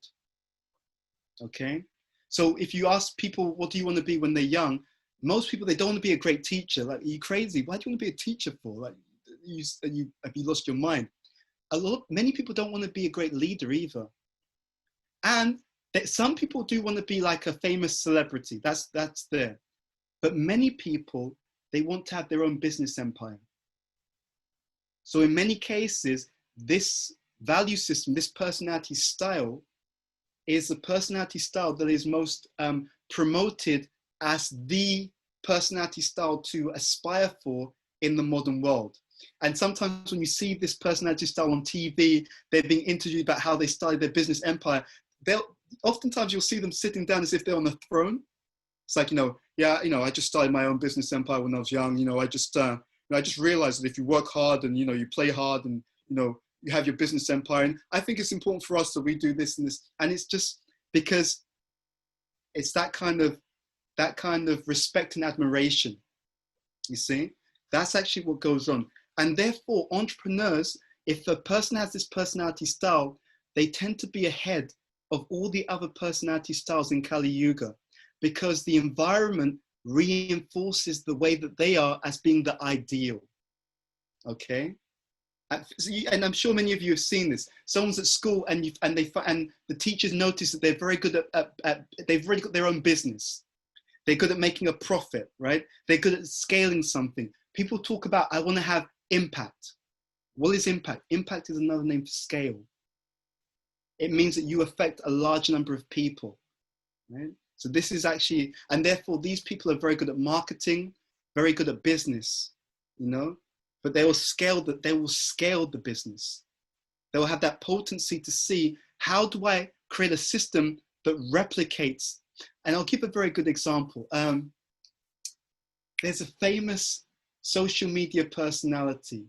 Speaker 1: Okay? So if you ask people, what do you want to be when they're young? Most people, they don't want to be a great teacher. Like, are you crazy? Why do you want to be a teacher for? Like, have you lost your mind? Many people don't want to be a great leader either. And some people do want to be like a famous celebrity. That's there. But many people, they want to have their own business empire. So in many cases, this value system, this personality style, is the personality style that is most promoted as the personality style to aspire for in the modern world. And sometimes when you see this personality style on TV, they're being interviewed about how they started their business empire. Oftentimes you'll see them sitting down as if they're on a throne. It's like, I just started my own business empire when I was young. I just realized that if you work hard and, you play hard and, you have your business empire. And I think it's important for us that we do this and this. And it's just because it's that kind of respect and admiration. You see, that's actually what goes on. And therefore, entrepreneurs, if a person has this personality style, they tend to be ahead of all the other personality styles in Kali Yuga, because the environment reinforces the way that they are as being the ideal. Okay? And I'm sure many of you have seen this. Someone's at school and the teachers notice that they're very good at they've already got their own business. They're good at making a profit, right? They're good at scaling something. People talk about, I want to have impact. What is impact? Impact is another name for scale. It means that you affect a large number of people, right? So this is actually, and therefore these people are very good at marketing, very good at business, but they will scale the business. They will have that potency to see, how do I create a system that replicates? And I'll give a very good example. There's a famous social media personality.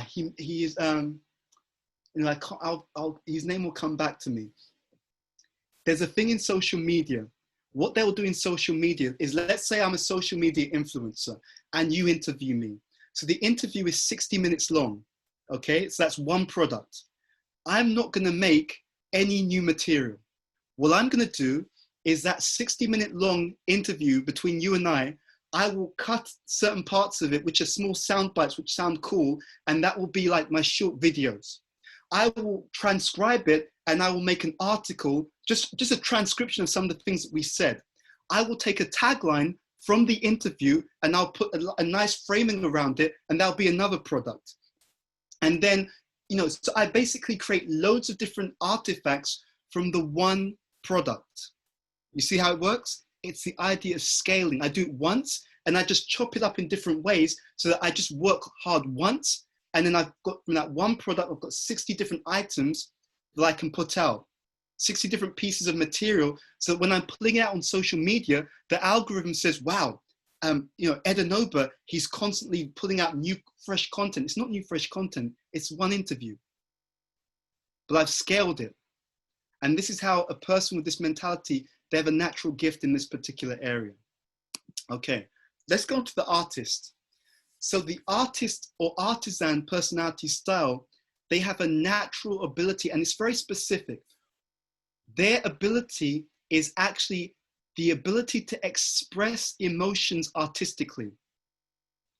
Speaker 1: He is, his name will come back to me. There's a thing in social media. What they'll do in social media is, let's say I'm a social media influencer and you interview me. So the interview is 60 minutes long, okay? So that's one product. I'm not gonna make any new material. What I'm gonna do is that 60-minute long interview between you and I will cut certain parts of it, which are small sound bites, which sound cool, and that will be like my short videos. I will transcribe it and I will make an article, just a transcription of some of the things that we said. I will take a tagline from the interview and I'll put a nice framing around it, and that'll be another product. And then, so I basically create loads of different artifacts from the one product. You see how it works? It's the idea of scaling. I do it once and I just chop it up in different ways so that I just work hard once. And then I've got, from that one product, I've got 60 different items that I can put out, 60 different pieces of material. So that when I'm putting it out on social media, the algorithm says, wow, Ed Anoba, he's constantly putting out new, fresh content. It's not new, fresh content. It's one interview. But I've scaled it. And this is how a person with this mentality, they have a natural gift in this particular area. Okay, let's go on to the artist. So the artist or artisan personality style, they have a natural ability, and it's very specific. Their ability is actually the ability to express emotions artistically,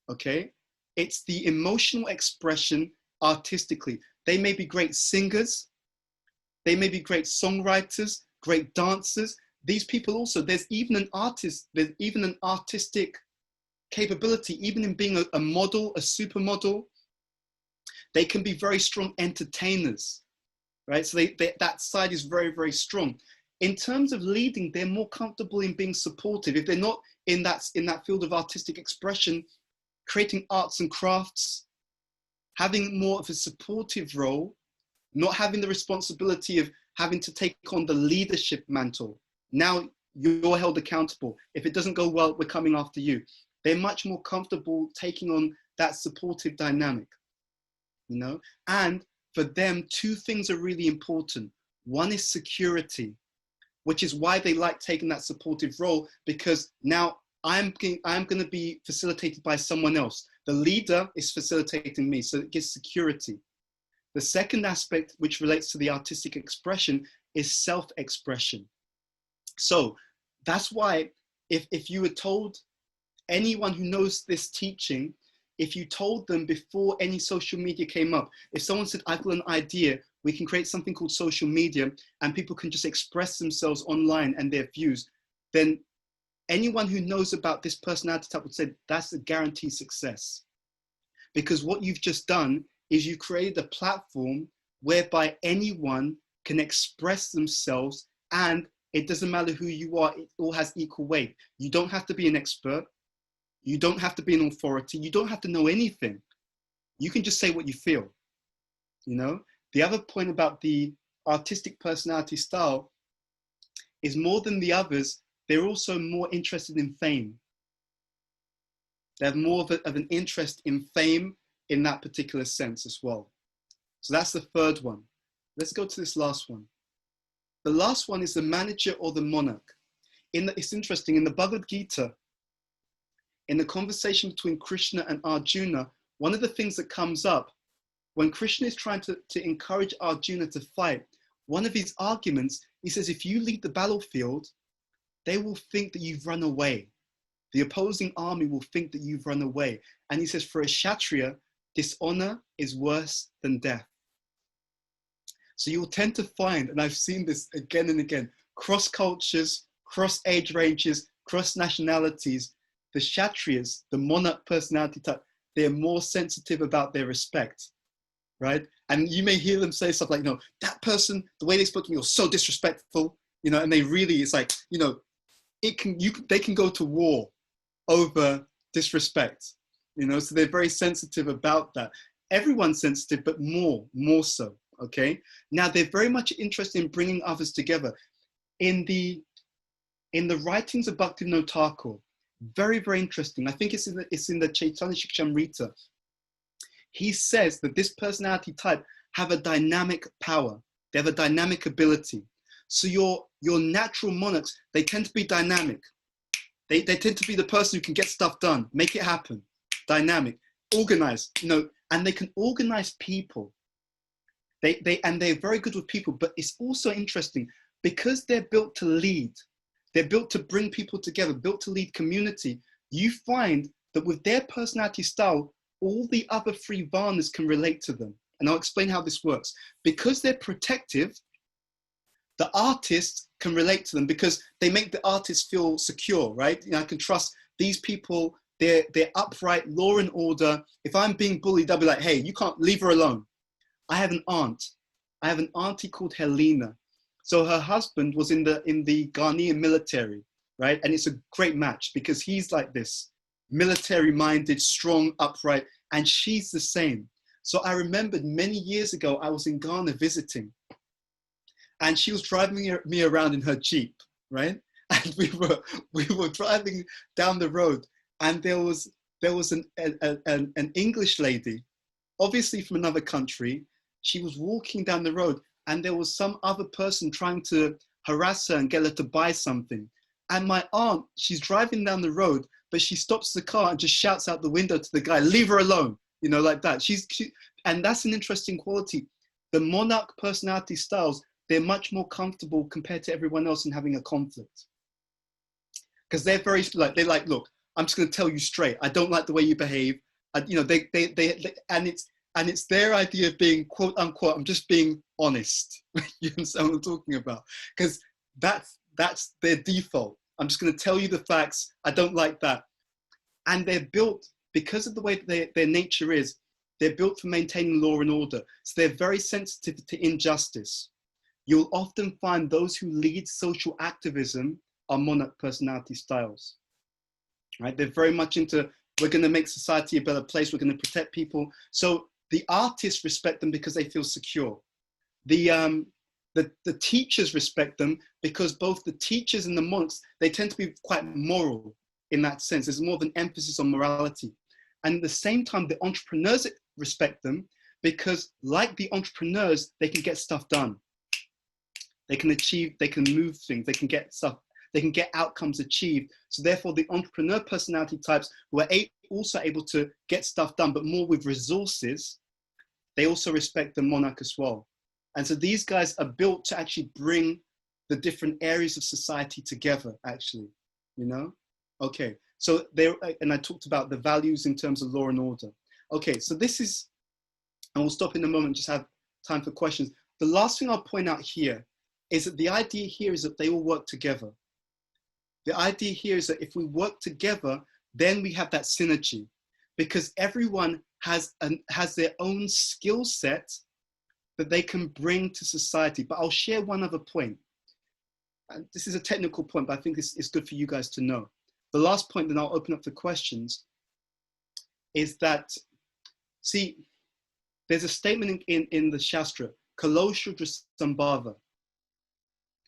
Speaker 1: okay? It's the emotional expression artistically. They may be great singers, they may be great songwriters, great dancers. These people also, there's even an artist, there's even an artistic capability, even in being a model, a supermodel. They can be very strong entertainers, right? So that side is very, very strong. In terms of leading, they're more comfortable in being supportive. If they're not in that field of artistic expression, creating arts and crafts, having more of a supportive role, not having the responsibility of having to take on the leadership mantle. Now you're held accountable. If it doesn't go well, we're coming after you. They're much more comfortable taking on that supportive dynamic, you know? And for them, two things are really important. One is security, which is why they like taking that supportive role, because now I'm going to be facilitated by someone else. The leader is facilitating me, so it gives security. The second aspect, which relates to the artistic expression, is self-expression. So that's why if you were told, anyone who knows this teaching, if you told them before any social media came up, if someone said, I've got an idea, we can create something called social media and people can just express themselves online and their views, then anyone who knows about this personality type would say that's a guaranteed success. Because what you've just done is you created a platform whereby anyone can express themselves, and it doesn't matter who you are, it all has equal weight. You don't have to be an expert. You don't have to be an authority. You don't have to know anything. You can just say what you feel, you know? The other point about the artistic personality style is more than the others, they're also more interested in fame. They have more of an interest in fame in that particular sense as well. So that's the third one. Let's go to this last one. The last one is the manager or the monarch. It's interesting, in the Bhagavad Gita, in the conversation between Krishna and Arjuna, one of the things that comes up when Krishna is trying to encourage Arjuna to fight, one of his arguments, he says, if you leave the battlefield, they will think that you've run away. The opposing army will think that you've run away. And he says, for a Kshatriya, dishonor is worse than death. So you'll tend to find, and I've seen this again and again, cross cultures, cross age ranges, cross nationalities, the Kshatriyas, the monarch personality type, they're more sensitive about their respect, right? And you may hear them say stuff like, no, that person, the way they spoke to me was so disrespectful, you know, and they really, it's like, you know, they can go to war over disrespect, you know, so they're very sensitive about that. Everyone's sensitive, but more so, okay? Now, they're very much interested in bringing others together. In the writings of Bhaktivinoda Thakur, very, very interesting. I think it's in the Chaitanya Shikshamrita. He says that this personality type have a dynamic power. They have a dynamic ability. So your natural monarchs, they tend to be dynamic. They tend to be the person who can get stuff done, make it happen, dynamic, organized, you know, and they can organize people. And they're very good with people, but it's also interesting because they're built to lead. They're built to bring people together, built to lead community. You find that with their personality style, all the other three varnas can relate to them. And I'll explain how this works. Because they're protective, the artists can relate to them because they make the artist feel secure, right? You know, I can trust these people, they're upright, law and order. If I'm being bullied, they'll be like, hey, you can't, leave her alone. I have an aunt. I have an auntie called Helena. So her husband was in the Ghanaian military, right? And it's a great match because he's like this, military-minded, strong, upright, and she's the same. So I remembered many years ago, I was in Ghana visiting, and she was driving me around in her Jeep, right? And we were driving down the road, and there was an English lady, obviously from another country. She was walking down the road, and there was some other person trying to harass her and get her to buy something. And my aunt, she's driving down the road, but she stops the car and just shouts out the window to the guy, leave her alone, you know, like that. and that's an interesting quality. The monarch personality styles, they're much more comfortable compared to everyone else in having a conflict. Because they're very, like, they're like, look, I'm just going to tell you straight. I don't like the way you behave. You know, they and it's their idea of being, quote unquote, I'm just being honest. You understand what I'm talking about? Because that's their default. I'm just going to tell you the facts. I don't like that. And they're built, because of the way that their nature is, they're built for maintaining law and order. So they're very sensitive to injustice. You'll often find those who lead social activism are monarch personality styles, right? They're very much into, we're going to make society a better place. We're going to protect people. So the artists respect them because they feel secure. The teachers respect them because both the teachers and the monks, they tend to be quite moral in that sense. There's more of an emphasis on morality. And at the same time, the entrepreneurs respect them because, like the entrepreneurs, they can get stuff done. They can achieve, they can move things, they can get stuff, they can get outcomes achieved. So therefore, the entrepreneur personality types who are also able to get stuff done, but more with resources, they also respect the monarch as well. And so these guys are built to actually bring the different areas of society together, actually, you know? Okay, so there, and I talked about the values in terms of law and order. Okay, so this is, and we'll stop in a moment, just have time for questions. The last thing I'll point out here is that the idea here is that they all work together. The idea here is that if we work together, then we have that synergy, because everyone has their own skill set that they can bring to society. But I'll share one other point. And this is a technical point, but I think it's good for you guys to know. The last point, then I'll open up for questions, is that, see, there's a statement in the Shastra, Kalo Shudra Sambhava.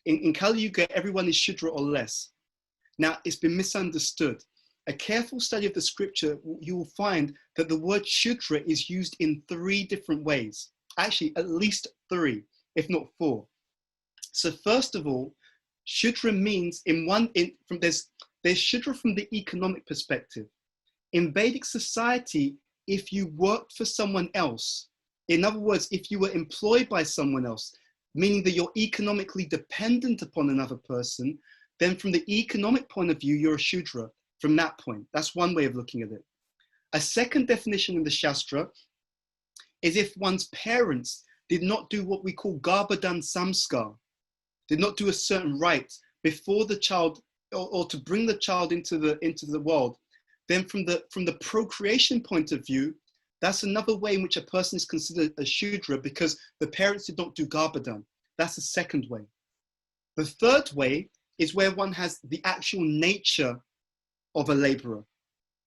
Speaker 1: In Kali Yuga, everyone is Shudra or less. Now, it's been misunderstood. A careful study of the scripture, you will find that the word Shudra is used in 3 different ways. Actually, at least 3, if not 4. So first of all, Shudra means there's Shudra from the economic perspective. In Vedic society, if you worked for someone else, in other words, if you were employed by someone else, meaning that you're economically dependent upon another person, then from the economic point of view, you're a Shudra from that point. That's one way of looking at it. A second definition in the Shastra is if one's parents did not do what we call Garbhadan Samskar, did not do a certain rite before the child, or to bring the child into the world, then from the procreation point of view, that's another way in which a person is considered a Shudra, because the parents did not do Garbhadan. That's the second way. The third way is where one has the actual nature of a laborer.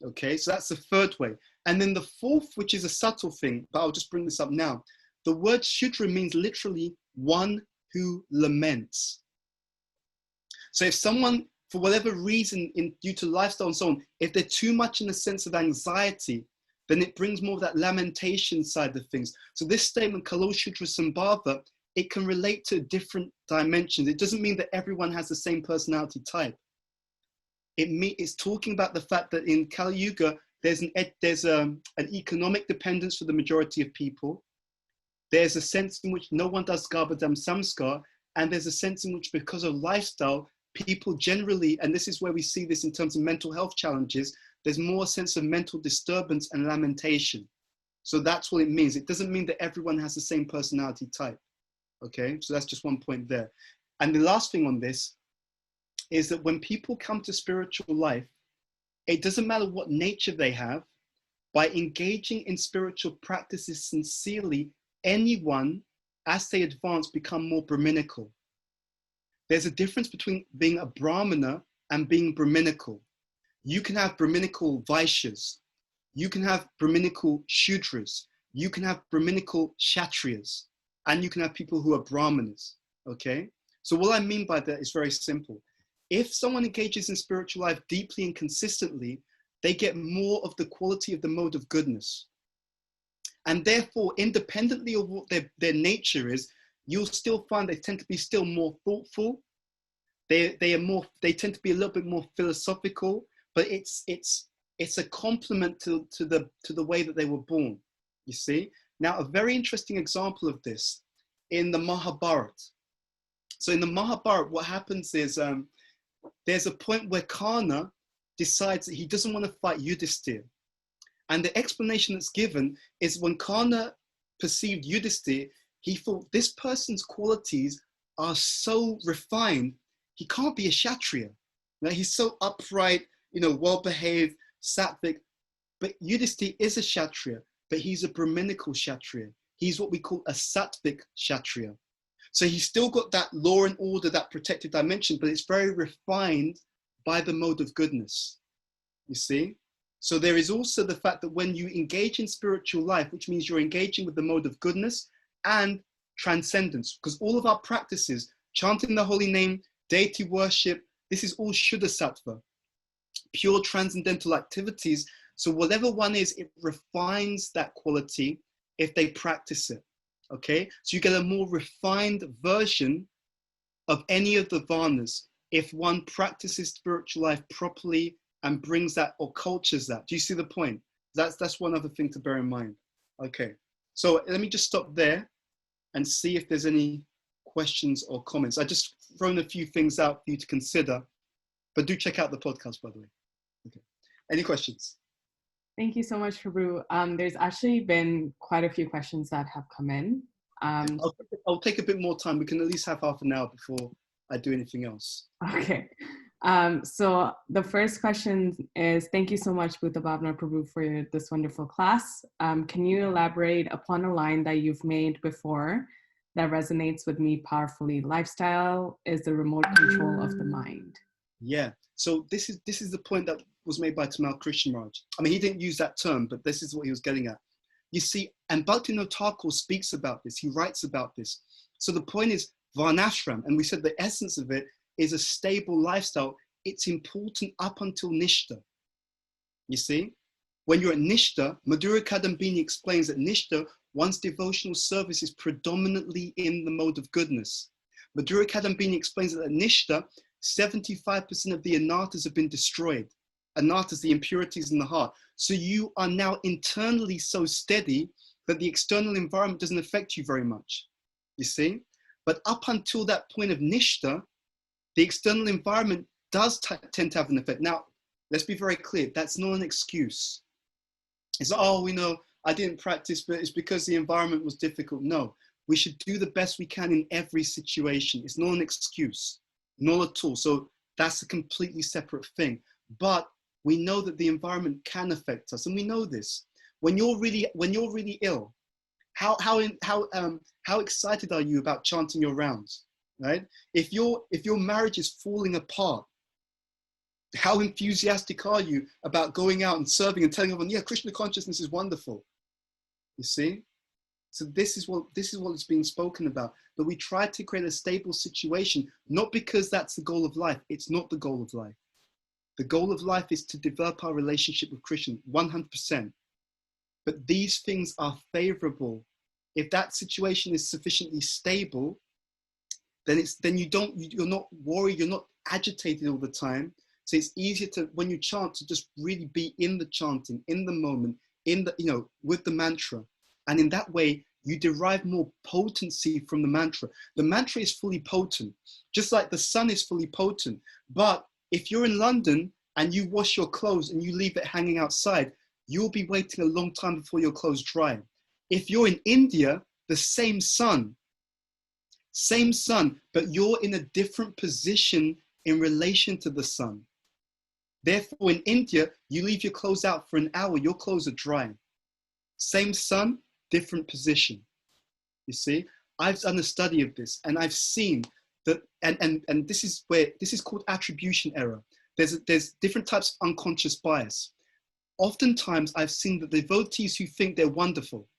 Speaker 1: Okay, so that's the third way. And then the fourth, which is a subtle thing, but I'll just bring this up now. The word Shudra means literally one who laments. So if someone, for whatever reason, due to lifestyle and so on, if they're too much in a sense of anxiety, then it brings more of that lamentation side of things. So this statement, Kalo Shudra Sambhava, it can relate to different dimensions. It doesn't mean that everyone has the same personality type. It's talking about the fact that in Kali Yuga, there's an economic dependence for the majority of people. There's a sense in which no one does Garbhadam Samskar, and there's a sense in which, because of lifestyle, people generally, and this is where we see this in terms of mental health challenges, there's more sense of mental disturbance and lamentation. So that's what it means. It doesn't mean that everyone has the same personality type. Okay, so that's just one point there. And the last thing on this is that when people come to spiritual life, it doesn't matter what nature they have, by engaging in spiritual practices sincerely, anyone, as they advance, become more Brahminical. There's a difference between being a Brahmana and being Brahminical. You can have Brahminical Vaishyas, you can have Brahminical Shudras, you can have Brahminical Kshatriyas, and you can have people who are Brahmanas, okay? So what I mean by that is very simple. If someone engages in spiritual life deeply and consistently, they get more of the quality of the mode of goodness. And therefore, independently of what their nature is, you'll still find they tend to be still more thoughtful. They tend to be a little bit more philosophical, but it's a complement to the way that they were born, you see? Now, a very interesting example of this in the Mahabharata. So in the Mahabharata, what happens is there's a point where Karna decides that he doesn't want to fight Yudhisthira. And the explanation that's given is when Karna perceived Yudhisthira, he thought this person's qualities are so refined, he can't be a Kshatriya. Now, he's so upright, well-behaved, sattvic. But Yudhisthira is a Kshatriya, but he's a Brahminical Kshatriya. He's what we call a sattvic Kshatriya. So he's still got that law and order, that protected dimension, but it's very refined by the mode of goodness, you see? So there is also the fact that when you engage in spiritual life, which means you're engaging with the mode of goodness and transcendence, because all of our practices, chanting the holy name, deity worship, this is all Shudra Sattva, pure transcendental activities. So whatever one is, it refines that quality if they practice it, okay? So you get a more refined version of any of the varnas if one practices spiritual life properly and brings that or cultures that. Do you see the point? That's one other thing to bear in mind. Okay, so let me just stop there and see if there's any questions or comments. I just thrown a few things out for you to consider, but do check out the podcast, by the way. Okay, any questions?
Speaker 2: Thank you so much, Prabhu. There's actually been quite a few questions that have come in.
Speaker 1: I'll take a bit more time. We can at least have half an hour before I do anything else.
Speaker 2: Okay. So the first question is, thank you so much, Bhuta Bhavana Prabhu, for this wonderful class. Can you elaborate upon a line that you've made before that resonates with me powerfully? Lifestyle is the remote control of the mind.
Speaker 1: Yeah. So this is the point that was made by Tamal Krishna Maharaj. I mean, he didn't use that term, but this is what he was getting at. You see, and Bhaktivinoda Thakur speaks about this. He writes about this. So the point is varnashram, and we said the essence of it is a stable lifestyle. It's important up until Nishta. You see, when you're at Nishta, Madhura Kadambini explains that Nishta, one's devotional service is predominantly in the mode of goodness. Madhura Kadambini explains that at Nishta, 75% of the anarthas have been destroyed. Anarthas, the impurities in the heart. So you are now internally so steady that the external environment doesn't affect you very much, you see? But up until that point of Nishta, the external environment does tend to have an effect. Now, let's be very clear, that's not an excuse. It's not, oh, we know, I didn't practice, but it's because the environment was difficult. No, we should do the best we can in every situation. It's not an excuse, not at all. So that's a completely separate thing. But we know that the environment can affect us, and we know this. When you're really ill, how excited are you about chanting your rounds, right? If your marriage is falling apart, how enthusiastic are you about going out and serving and telling everyone, yeah, Krishna consciousness is wonderful? You see? So this is what is being spoken about. That we try to create a stable situation, not because that's the goal of life. It's not the goal of life. The goal of life is to develop our relationship with Krishna, 100%. But these things are favorable. If that situation is sufficiently stable, then you're not worried, you're not agitated all the time. So it's easier to, when you chant, to just really be in the chanting, in the moment, with the mantra. And in that way, you derive more potency from the mantra. The mantra is fully potent, just like the sun is fully potent. But if you're in London and you wash your clothes and you leave it hanging outside, you'll be waiting a long time before your clothes dry. If you're in India, the same sun, but you're in a different position in relation to the sun. Therefore, in India, you leave your clothes out for an hour, your clothes are dry. Same sun, different position. You see, I've done a study of this, and I've seen that, and this is called attribution error. There's different types of unconscious bias. Oftentimes, I've seen the devotees who think they're wonderful,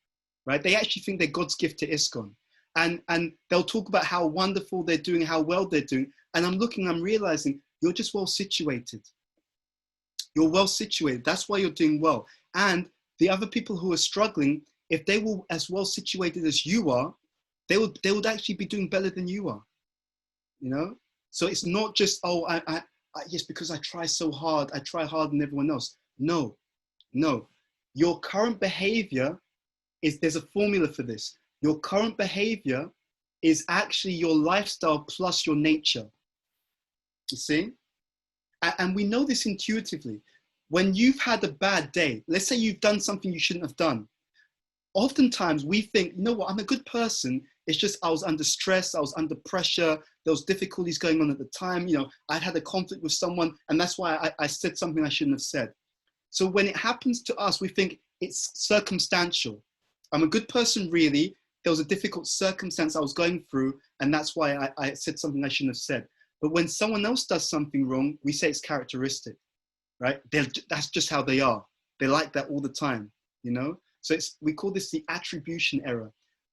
Speaker 1: right? They actually think they're God's gift to ISKCON. And they'll talk about how wonderful they're doing, how well they're doing. And I'm realizing you're just well situated. You're well situated. That's why you're doing well. And the other people who are struggling, if they were as well situated as you are, they would actually be doing better than you are. You know? So it's not just, oh, yes, because I try so hard. I try harder than everyone else. No. Your current behavior there's a formula for this. Your current behavior is actually your lifestyle plus your nature. You see? And we know this intuitively. When you've had a bad day, let's say you've done something you shouldn't have done. Oftentimes we think, you know what, I'm a good person. It's just I was under stress, I was under pressure, there was difficulties going on at the time. You know, I'd had a conflict with someone, and that's why I said something I shouldn't have said. So when it happens to us, we think it's circumstantial. I'm a good person, really. There was a difficult circumstance I was going through, and that's why I said something I shouldn't have said. But when someone else does something wrong, we say it's characteristic, right? That's just how they are. They're like that all the time, you know? So we call this the attribution error.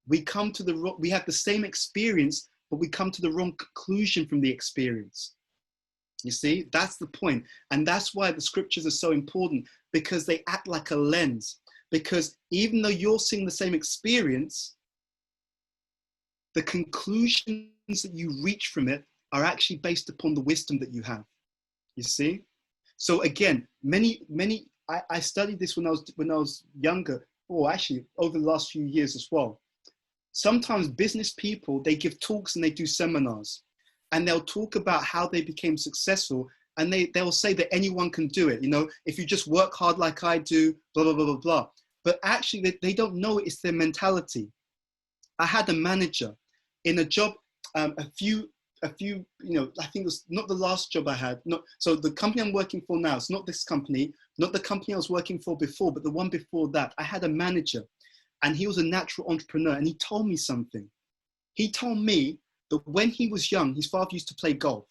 Speaker 1: We have the same experience, but we come to the wrong conclusion from the experience. You see, that's the point. And that's why the scriptures are so important, because they act like a lens. Because even though you're seeing the same experience, the conclusions that you reach from it are actually based upon the wisdom that you have. You see? So again, I studied this when I was younger, or actually over the last few years as well. Sometimes business people, they give talks and they do seminars, and they'll talk about how they became successful, and they'll say that anyone can do it. You know, if you just work hard like I do, blah, blah, blah, blah, blah. But actually they don't know it's their mentality. I had a manager in a job, a few, you know, I think it was not the last job I had. So the company I'm working for now, it's not this company, not the company I was working for before, but the one before that. I had a manager, and he was a natural entrepreneur, and he told me something. He told me that when he was young, his father used to play golf.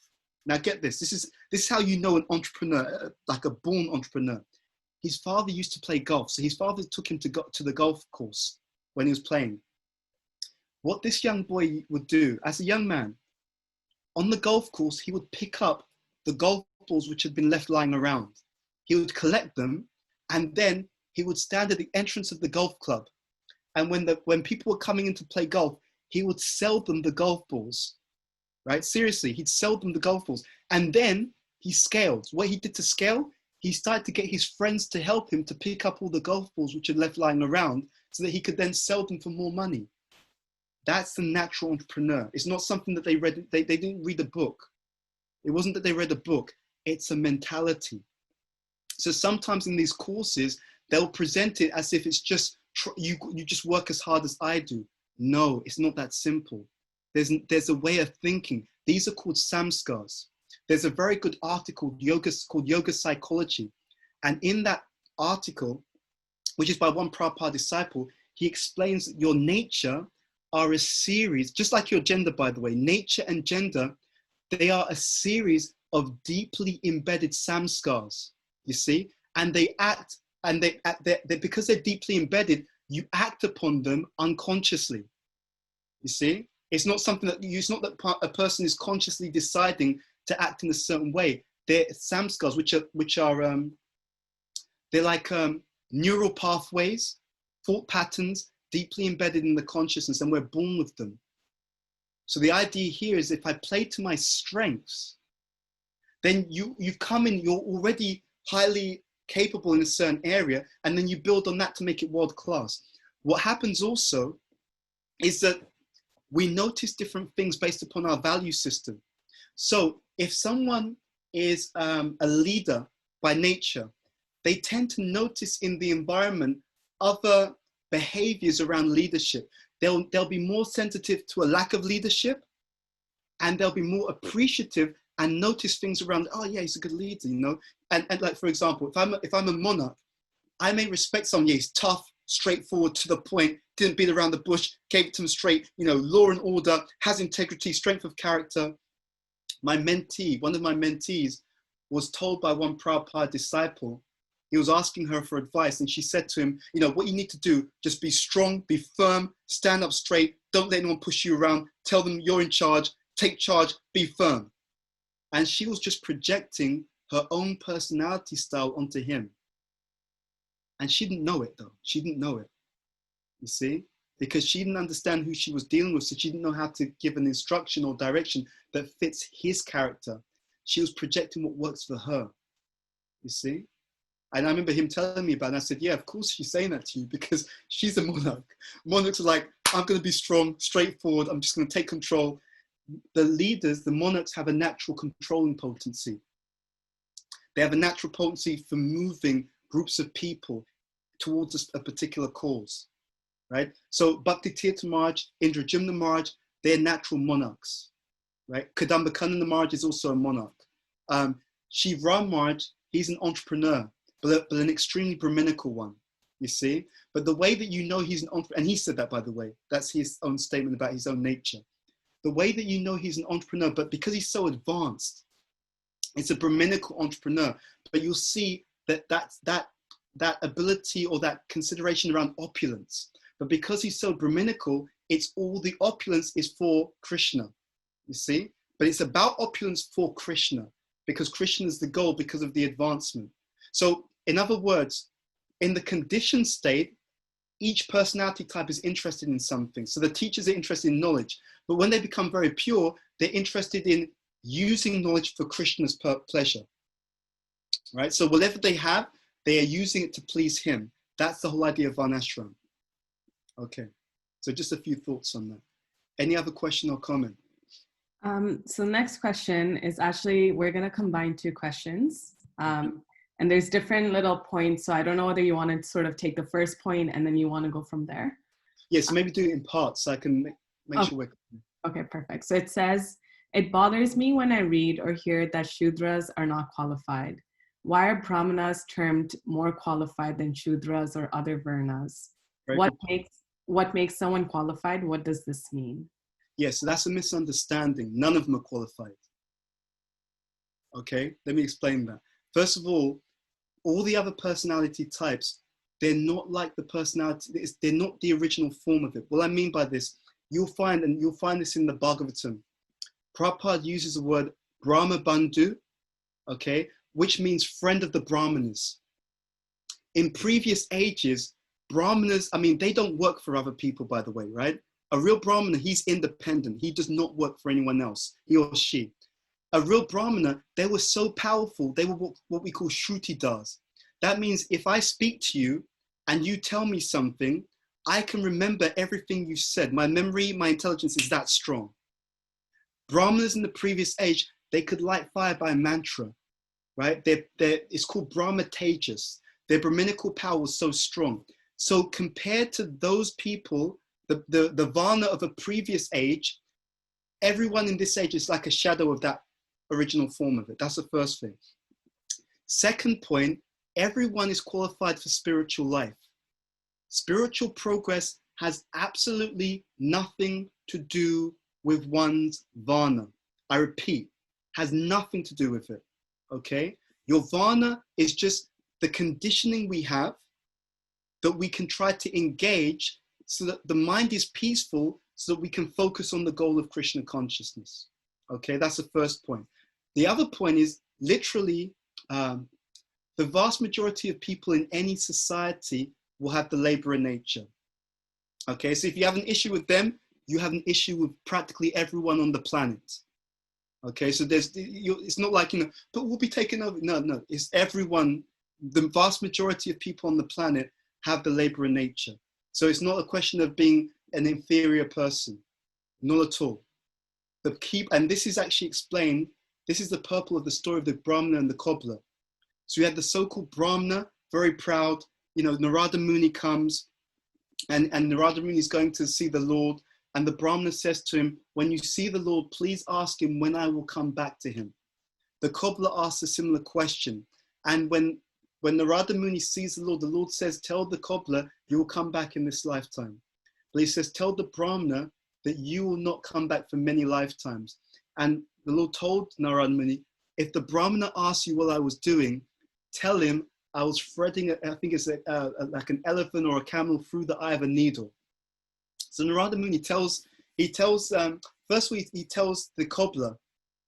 Speaker 1: Now get this, this is how you know an entrepreneur, like a born entrepreneur. His father used to play golf. So his father took him to the golf course when he was playing. What this young boy would do as a young man, on the golf course, he would pick up the golf balls which had been left lying around. He would collect them, and then he would stand at the entrance of the golf club. And when people were coming in to play golf, he would sell them the golf balls, right? Seriously, he'd sell them the golf balls. And then he scaled. What he did to scale, he started to get his friends to help him to pick up all the golf balls which had left lying around, so that he could then sell them for more money. That's the natural entrepreneur. It's not something that they read. They didn't read a book. It wasn't that they read a book. It's a mentality. So sometimes in these courses, they'll present it as if it's just, you just work as hard as I do. No, it's not that simple. There's a way of thinking. These are called samskars. There's a very good article called Yoga Psychology. And in that article, which is by one Prabhupada disciple, he explains that your nature are a series, just like your gender, by the way, nature and gender, they are a series of deeply embedded samskars, you see, and they act, and because they're deeply embedded, you act upon them unconsciously, you see. It's not something it's not that a person is consciously deciding to act in a certain way. They're samskars, which are they're like neural pathways, thought patterns, deeply embedded in the consciousness, and we're born with them. So the idea here is, if I play to my strengths, then you've come in, you're already highly capable in a certain area, and then you build on that to make it world class. What happens also is that we notice different things based upon our value system. So if someone is a leader by nature, they tend to notice in the environment other behaviors around leadership. They'll be more sensitive to a lack of leadership, and they'll be more appreciative and notice things around, oh yeah, he's a good leader, you know. And like, for example, if I'm a monarch, I may respect someone, yeah, he's tough, straightforward, to the point, didn't beat around the bush, gave it to him straight, you know, law and order, has integrity, strength of character. My mentee, one of my mentees, was told by one Prabhupada disciple, he was asking her for advice, and she said to him, you know, what you need to do, just be strong, be firm, stand up straight, don't let anyone push you around, tell them you're in charge, take charge, be firm. And she was just projecting her own personality style onto him. And she didn't know it though, she didn't know it, you see? Because she didn't understand who she was dealing with, so she didn't know how to give an instruction or direction that fits his character. She was projecting what works for her, you see? And I remember him telling me about it, and I said, yeah, of course she's saying that to you because she's a monarch. Monarchs are like, I'm going to be strong, straightforward, I'm just going to take control. The leaders, the monarchs, have a natural controlling potency. They have a natural potency for moving groups of people towards a particular cause, right? So Bhakti Tirtha Maharaj, Indrajimna Maharaj, they're natural monarchs, right? Kadamba Kanana Maharaj is also a monarch. Shiv Ram Maharaj, he's an entrepreneur, but an extremely Brahminical one, you see? But the way that you know he's an entrepreneur, and he said that, by the way, that's his own statement about his own nature. The way that you know he's an entrepreneur, but because he's so advanced, it's a Brahminical entrepreneur, but you'll see that ability or that consideration around opulence. But because he's so Brahminical, it's all the opulence is for Krishna, you see? But it's about opulence for Krishna, because Krishna is the goal because of the advancement. So in other words, in the conditioned state, each personality type is interested in something. So the teachers are interested in knowledge, but when they become very pure, they're interested in using knowledge for Krishna's pleasure, right? So whatever they have, they are using it to please him. That's the whole idea of Varnashram. Okay, so just a few thoughts on that. Any other question or comment?
Speaker 2: So next question is actually, we're gonna combine two questions. And there's different little points. So I don't know whether you want to sort of take the first point and then you want to go from there.
Speaker 1: Yes, maybe do it in parts so I can make sure we're...
Speaker 2: Okay, perfect. So it says, it bothers me when I read or hear that Shudras are not qualified. Why are Brahmanas termed more qualified than Shudras or other Varnas? What makes someone qualified? What does this mean?
Speaker 1: Yes, so that's a misunderstanding. None of them are qualified. Okay, let me explain that. First of all the other personality types, they're not like the personality, they're not the original form of it. What I mean by this, you'll find this in the Bhagavatam. Prabhupada uses the word Brahma Bandhu, okay, which means friend of the Brahmanas. In previous ages, Brahmanas, I mean, they don't work for other people, by the way, right? A real Brahmana, he's independent. He does not work for anyone else, he or she. A real Brahmana, they were so powerful, they were what we call Shrutidars. That means if I speak to you and you tell me something, I can remember everything you said. My memory, my intelligence is that strong. Brahmanas in the previous age, they could light fire by a mantra, right? It's called Brahma Tejas. Their Brahminical power was so strong. So compared to those people, the Varna of a previous age, everyone in this age is like a shadow of that original form of it. That's the first thing. Second point, everyone is qualified for spiritual life. Spiritual progress has absolutely nothing to do with one's Varna. I repeat, has nothing to do with it, okay? Your Varna is just the conditioning we have that we can try to engage so that the mind is peaceful so that we can focus on the goal of Krishna consciousness. Okay, that's the first point. The other point is literally the vast majority of people in any society will have the laborer nature. Okay, so if you have an issue with them, you have an issue with practically everyone on the planet. Okay, so it's not like, but we'll be taken over. No, it's everyone. The vast majority of people on the planet have the laborer nature. So it's not a question of being an inferior person, not at all. And this is actually explained, this is the purport of the story of the Brahmana and the cobbler. So you had the so-called Brahmana, very proud, Narada Muni comes and Narada Muni is going to see the Lord, and the Brahmana says to him, when you see the Lord, please ask him when I will come back to him. The cobbler asks a similar question. And when Narada Muni sees the Lord says, tell the cobbler, you will come back in this lifetime. But he says, tell the Brahmana that you will not come back for many lifetimes. And the Lord told Narada Muni, if the Brahmana asks you what I was doing, tell him I was threading, I think it's like an elephant or a camel through the eye of a needle. So Narada Muni firstly he tells the cobbler,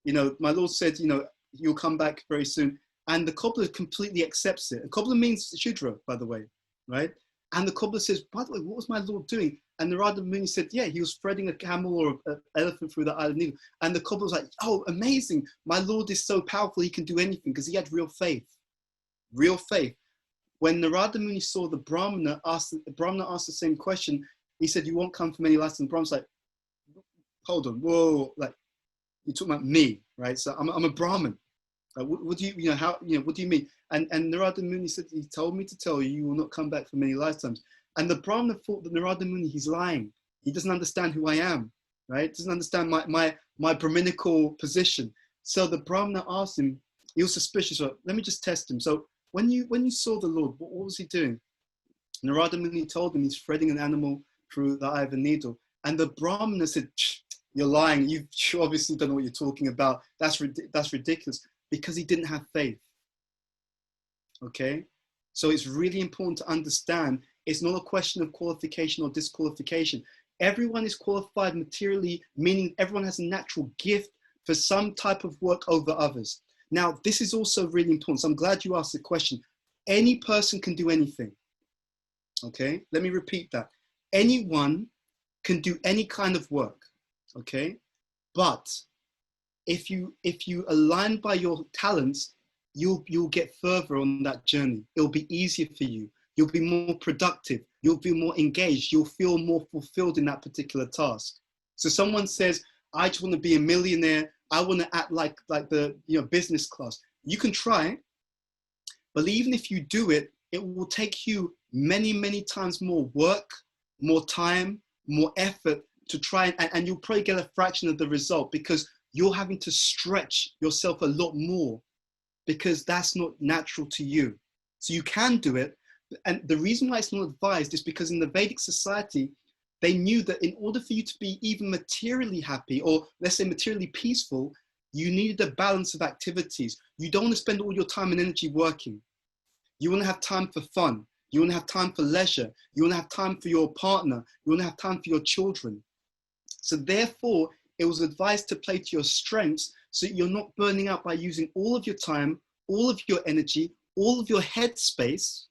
Speaker 1: my Lord said, you'll come back very soon. And the cobbler completely accepts it. And cobbler means Shudra, by the way, right? And the cobbler says, by the way, what was my Lord doing? And Narada Muni said, yeah, he was threading a camel or an elephant through the eye of a needle. And the cobbler was like, oh, amazing. My Lord is so powerful, he can do anything, because he had real faith. Real faith. when Narada Muni saw the Brahmana asked the same question, he said, "You won't come for many lifetimes." And the Brahmana's like, "Hold on, whoa, like you're talking about me, right? So I'm a Brahmin. What do you, what do you mean?" And Narada Muni said, "He told me to tell you, you will not come back for many lifetimes." And the Brahmana thought that Narada Muni, he's lying. He doesn't understand who I am, right? Doesn't understand my Brahminical position. So the Brahmana asked him, he was suspicious, so let me just test him. So when you saw the Lord, what was he doing? Narada Muni told him he's threading an animal through the eye of a needle. And the Brahmana said, "You're lying. You obviously don't know what you're talking about. That's ridiculous," because he didn't have faith. Okay? So it's really important to understand it's not a question of qualification or disqualification. Everyone is qualified materially, meaning everyone has a natural gift for some type of work over others. Now, this is also really important. So I'm glad you asked the question. Any person can do anything. Okay? Let me repeat that. Anyone can do any kind of work. Okay? But if you align by your talents, you'll get further on that journey. It'll be easier for you. You'll be more productive. You'll be more engaged. You'll feel more fulfilled in that particular task. So someone says, "I just want to be a millionaire. I want to act like the business class." You can try, but even if you do it, it will take you many, many times more work, more time, more effort to try, and you'll probably get a fraction of the result because you're having to stretch yourself a lot more because that's not natural to you. So you can do it. And the reason why it's not advised is because in the Vedic society, they knew that in order for you to be even materially happy, or let's say materially peaceful, you needed a balance of activities. You don't want to spend all your time and energy working. You want to have time for fun. You want to have time for leisure. You want to have time for your partner. You want to have time for your children. So therefore, it was advised to play to your strengths so you're not burning out by using all of your time, all of your energy, all of your headspace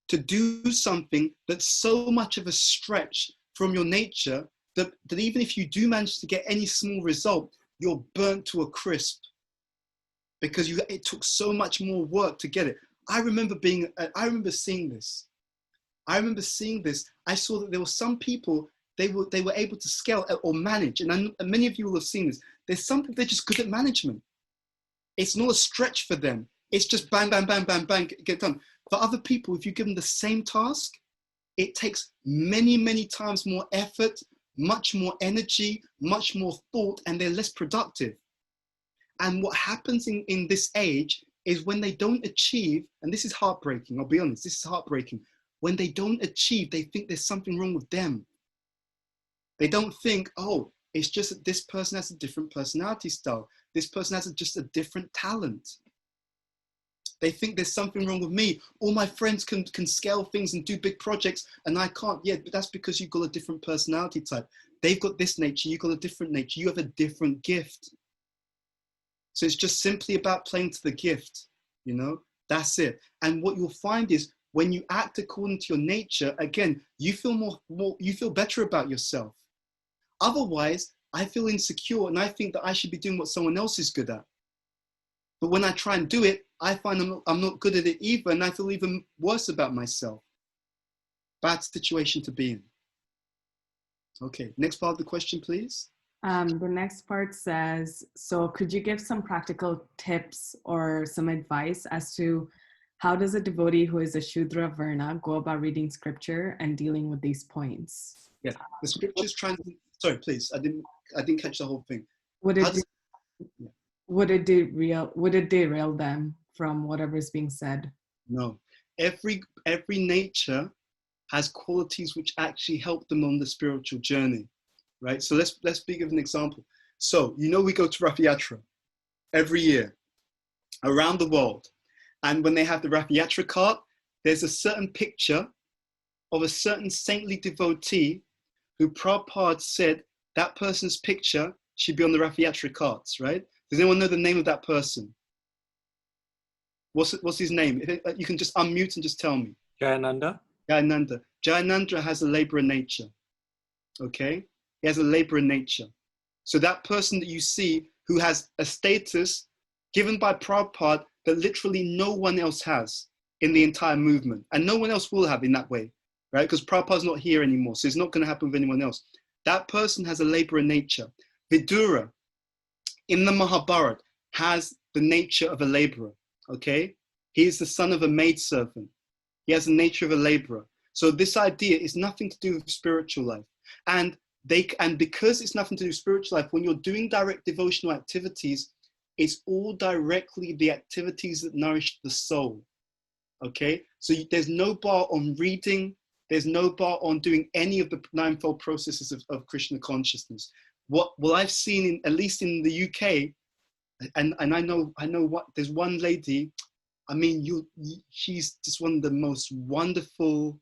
Speaker 1: to do something that's so much of a stretch from your nature that even if you do manage to get any small result, you're burnt to a crisp because it took so much more work to get it. I remember seeing this. I saw that there were some people, they were able to scale or manage, and many of you will have seen this. There's something, they're just good at management. It's not a stretch for them. It's just bang, bang, bang, bang, bang, get done. For other people, if you give them the same task, it takes many, many times more effort, much more energy, much more thought, and they're less productive. And what happens in this age is when they don't achieve, and this is heartbreaking, I'll be honest, this is heartbreaking. When they don't achieve, they think there's something wrong with them. They don't think, oh, it's just that this person has a different personality style. This person has just a different talent. They think there's something wrong with me. All my friends can scale things and do big projects and I can't. Yeah, but that's because you've got a different personality type. They've got this nature, you've got a different nature. You have a different gift. So it's just simply about playing to the gift, that's it. And what you'll find is when you act according to your nature, again, you feel you feel better about yourself. Otherwise, I feel insecure and I think that I should be doing what someone else is good at. But when I try and do it, I find I'm not good at it either, and I feel even worse about myself. Bad situation to be in. Okay, next part of the question, please.
Speaker 2: The next part says, so could you give some practical tips or some advice as to how does a devotee who is a Shudra Varna go about reading scripture and dealing with these points?
Speaker 1: Yeah, the scriptures sorry, please, I didn't catch the whole thing.
Speaker 2: Would it derail them from whatever is being said?
Speaker 1: No. Every nature has qualities which actually help them on the spiritual journey, right? So let's give an example. So, we go to Rath Yatra every year around the world. And when they have the Rath Yatra cart, there's a certain picture of a certain saintly devotee who Prabhupada said that person's picture should be on the Rath Yatra carts, right? Does anyone know the name of that person? What's his name? You can just unmute and just tell me.
Speaker 3: Jayananda.
Speaker 1: Jayananda has a laborer nature, okay? He has a laborer nature. So that person that you see who has a status given by Prabhupada that literally no one else has. in the entire movement. And no one else will have in that way, right? Because Prabhupada's not here anymore, so it's not going to happen with anyone else. That person has a laborer nature. Vidura, in the Mahabharata, has the nature of a laborer, okay? He is the son of a maidservant. He has the nature of a laborer. So this idea is nothing to do with spiritual life. And because it's nothing to do with spiritual life, when you're doing direct devotional activities, it's all directly the activities that nourish the soul, okay? So there's no bar on reading, there's no bar on doing any of the ninefold processes of Krishna consciousness. What I've seen, at least in the UK, and I know what, there's one lady, I mean, she's just one of the most wonderful,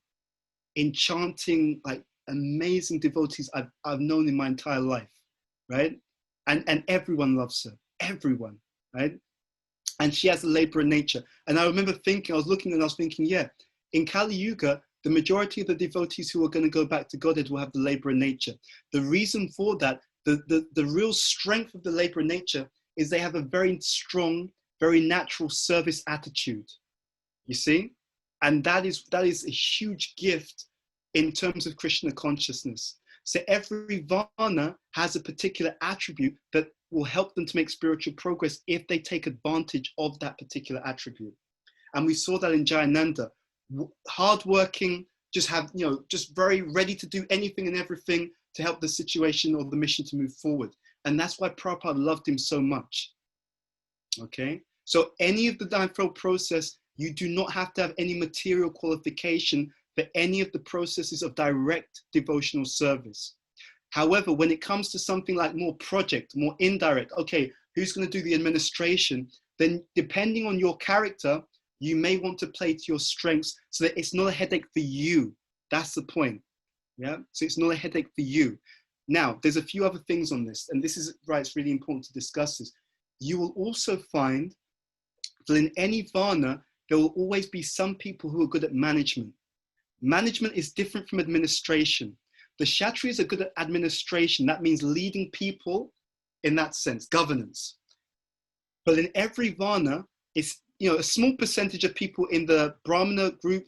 Speaker 1: enchanting, like amazing devotees I've known in my entire life, right? And everyone loves her, everyone, right? And she has a laborer nature. And I remember thinking, I was looking and I was thinking, yeah, in Kali Yuga, the majority of the devotees who are going to go back to Godhead will have the laborer nature. The reason for that, the real strength of the laborer nature is they have a very strong, very natural service attitude, you see? And that is a huge gift in terms of Krishna consciousness. So every Varna has a particular attribute that will help them to make spiritual progress if they take advantage of that particular attribute. And we saw that in Jayananda, hardworking, just very ready to do anything and everything to help the situation or the mission to move forward. And that's why Prabhupada loved him so much, okay? So any of the ninefold process, you do not have to have any material qualification for any of the processes of direct devotional service. However, when it comes to something like more project, more indirect, okay, who's going to do the administration, then depending on your character, you may want to play to your strengths so that it's not a headache for you. That's the point, yeah? So it's not a headache for you. Now, there's a few other things on this, and this is right, it's really important to discuss this. You will also find that in any Varna, there will always be some people who are good at management. Management is different from administration. The Kshatriyas are good at administration. That means leading people in that sense, governance. But in every Varna, it's a small percentage of people in the Brahmana group,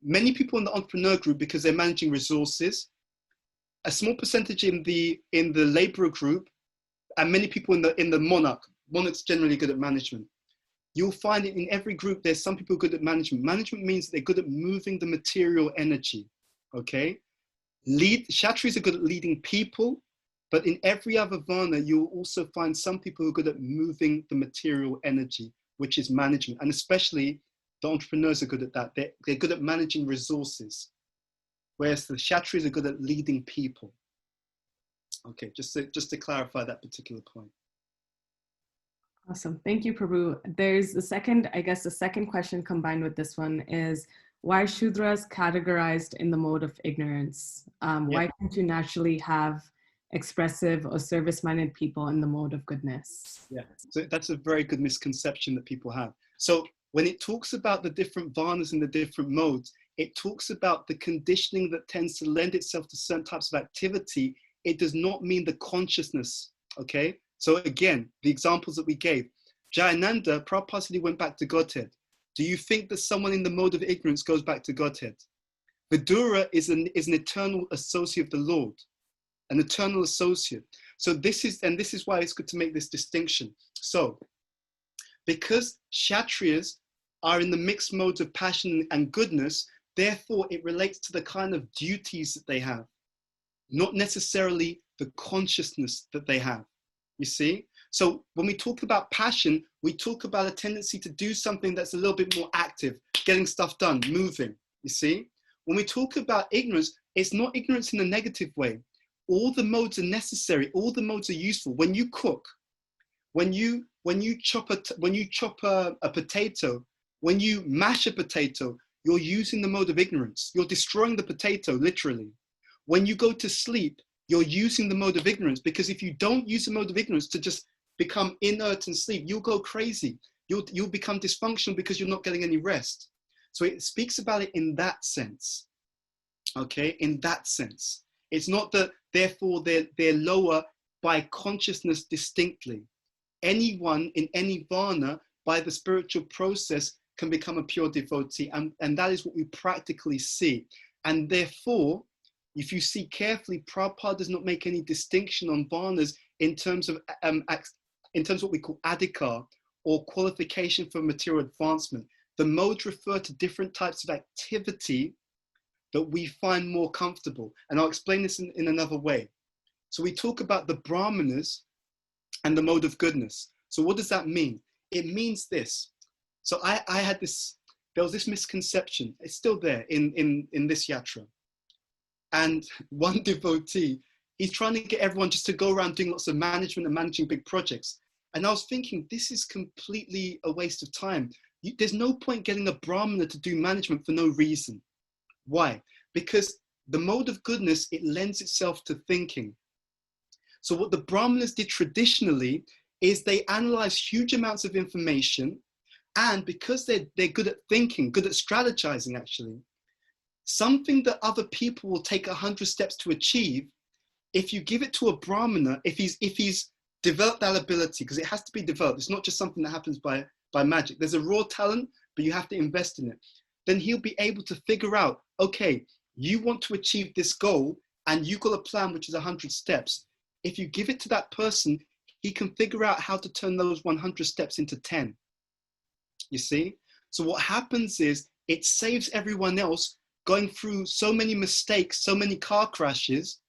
Speaker 1: many people in the entrepreneur group because they're managing resources, a small percentage in the laborer group, and many people in the monarch. Monarch's generally good at management. You'll find it in every group, there's some people good at management. Management means they're good at moving the material energy, okay? Kshatriyas are good at leading people, but in every other Varna, you'll also find some people who are good at moving the material energy, which is management. And especially the entrepreneurs are good at that. They're good at managing resources, whereas the Kshatriyas are good at leading people. Okay, just to clarify that particular point.
Speaker 2: Awesome. Thank you, Prabhu. There's the second question combined with this one is, why Shudras categorized in the mode of ignorance? Why can't you naturally have expressive or service-minded people in the mode of goodness?
Speaker 1: Yeah, so that's a very good misconception that people have. So when it talks about the different Varnas and the different modes, it talks about the conditioning that tends to lend itself to certain types of activity. It does not mean the consciousness, okay? So again, the examples that we gave, Jayananda, Prabhupada said he went back to Godhead. Do you think that someone in the mode of ignorance goes back to Godhead? Vidura is an eternal associate of the Lord, an eternal associate. So this is why it's good to make this distinction. So, because Kshatriyas are in the mixed modes of passion and goodness, therefore it relates to the kind of duties that they have, not necessarily the consciousness that they have. You see? So when we talk about passion, we talk about a tendency to do something that's a little bit more active, getting stuff done, moving, you see? When we talk about ignorance, it's not ignorance in a negative way. All the modes are necessary, all the modes are useful. When you cook, when you chop a potato, when you mash a potato, you're using the mode of ignorance. You're destroying the potato, literally. When you go to sleep, you're using the mode of ignorance, because if you don't use the mode of ignorance to just become inert and sleep, you'll go crazy. You'll become dysfunctional because you're not getting any rest. So it speaks about it in that sense, okay? In that sense. It's not that, therefore, they're lower by consciousness distinctly. Anyone in any Varna, by the spiritual process, can become a pure devotee. And that is what we practically see. And therefore, if you see carefully, Prabhupada does not make any distinction on varnas in terms of what we call adhikar, or qualification for material advancement. The modes refer to different types of activity that we find more comfortable. And I'll explain this in another way. So we talk about the brahmanas and the mode of goodness. So what does that mean? It means this. So there was this misconception, it's still there in this yatra. And one devotee, he's trying to get everyone just to go around doing lots of management and managing big projects. And I was thinking, this is completely a waste of time. There's no point getting a brahmana to do management for no reason. Why? Because the mode of goodness, it lends itself to thinking. So what the brahmanas did traditionally is they analyze huge amounts of information, and because they're good at thinking, good at strategizing actually, something that other people will take 100 steps to achieve, if you give it to a brahmana, if he's developed that ability, because it has to be developed, it's not just something that happens by magic. There's a raw talent, but you have to invest in it. Then he'll be able to figure out, okay, you want to achieve this goal and you've got a plan which is 100 steps. If you give it to that person, he can figure out how to turn those 100 steps into 10. You see? So what happens is it saves everyone else going through so many mistakes, so many car crashes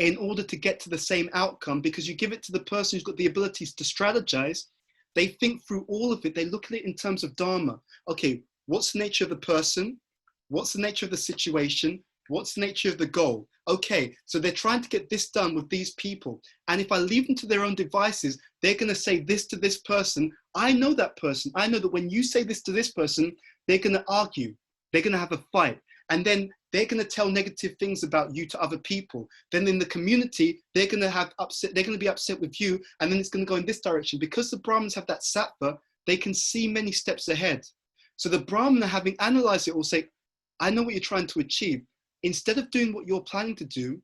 Speaker 1: in order to get to the same outcome, because you give it to the person who's got the abilities to strategize. They think through all of it. They look at it in terms of dharma. Okay, what's the nature of the person? What's the nature of the situation? What's the nature of the goal? Okay, so they're trying to get this done with these people. And if I leave them to their own devices, they're going to say this to this person. I know that person. I know that when you say this to this person, they're going to argue. They're going to have a fight. And then they're going to tell negative things about you to other people. Then in the community, they're going to be upset with you. And then it's going to go in this direction. Because the Brahmins have that sattva, they can see many steps ahead. So the Brahmana, having analyzed it, will say, I know what you're trying to achieve. Instead of doing what you're planning to do,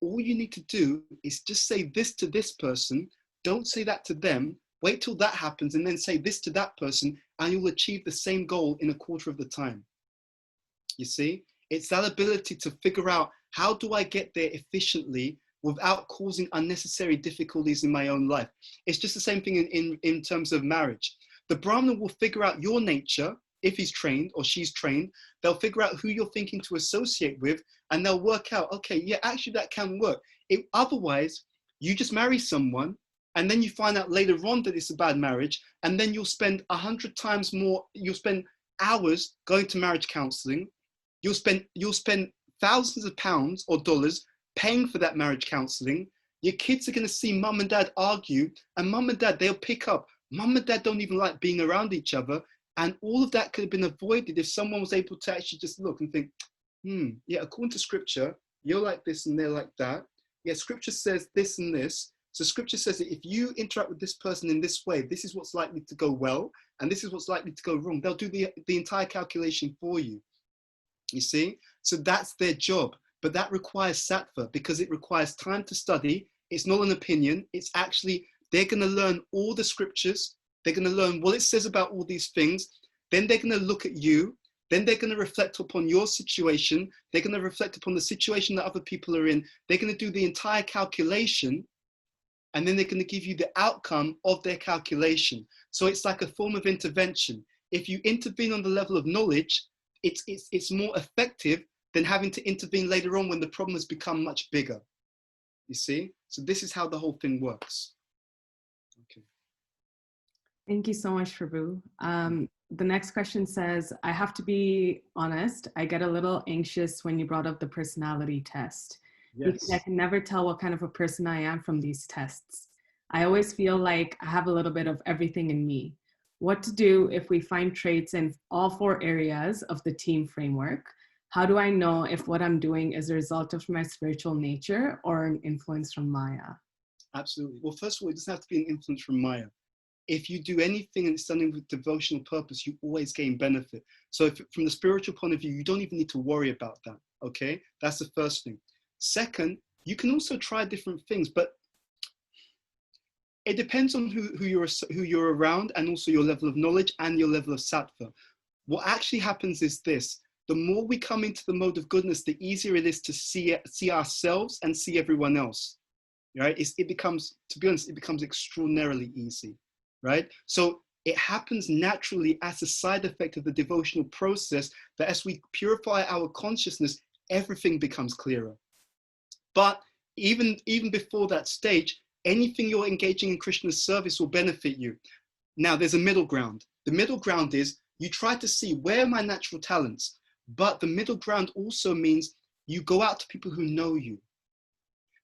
Speaker 1: all you need to do is just say this to this person. Don't say that to them. Wait till that happens and then say this to that person, and you'll achieve the same goal in a quarter of the time. You see, it's that ability to figure out, how do I get there efficiently without causing unnecessary difficulties in my own life? It's just the same thing in terms of marriage. The Brahmana will figure out your nature. If he's trained or she's trained, they'll figure out who you're thinking to associate with, and they'll work out, okay, yeah, actually that can work. Otherwise, you just marry someone and then you find out later on that it's a bad marriage, and then you'll spend 100 times more, you'll spend hours going to marriage counseling, you'll spend thousands of pounds or dollars paying for that marriage counseling. Your kids are going to see mum and dad argue, and mum and dad, they'll pick up, mum and dad don't even like being around each other. And all of that could have been avoided if someone was able to actually just look and think, yeah, according to scripture, you're like this and they're like that. Yeah, scripture says this and this. So scripture says that if you interact with this person in this way, this is what's likely to go well, and this is what's likely to go wrong. They'll do the entire calculation for you. You see? So that's their job. But that requires sattva, because it requires time to study. It's not an opinion. It's actually, they're going to learn all the scriptures. They're going to learn what it says about all these things. Then they're going to look at you. Then they're going to reflect upon your situation. They're going to reflect upon the situation that other people are in. They're going to do the entire calculation. And then they're going to give you the outcome of their calculation. So it's like a form of intervention. If you intervene on the level of knowledge, it's more effective than having to intervene later on when the problem has become much bigger. You see? So this is how the whole thing works. Okay.
Speaker 2: Thank you so much, Prabhu. The next question says, I have to be honest, I get a little anxious when you brought up the personality test.
Speaker 1: Yes.
Speaker 2: Because I can never tell what kind of a person I am from these tests. I always feel like I have a little bit of everything in me. What to do if we find traits in all 4 areas of the team framework? How do I know if what I'm doing is a result of my spiritual nature or an influence from Maya?
Speaker 1: Absolutely. Well, first of all, it doesn't have to be an influence from Maya. If you do anything and it's done with devotional purpose, you always gain benefit. So from the spiritual point of view, you don't even need to worry about that, okay? That's the first thing. Second, you can also try different things, but It depends on who you're around, and also your level of knowledge and your level of sattva. What actually happens is this: the more we come into the mode of goodness, the easier it is to see ourselves and see everyone else. Right? It becomes, to be honest, it becomes extraordinarily easy. Right? So it happens naturally as a side effect of the devotional process, that as we purify our consciousness, everything becomes clearer. But even before that stage, anything you're engaging in Krishna's service will benefit you. Now, there's a middle ground. The middle ground is you try to see, where are my natural talents? But the middle ground also means you go out to people who know you.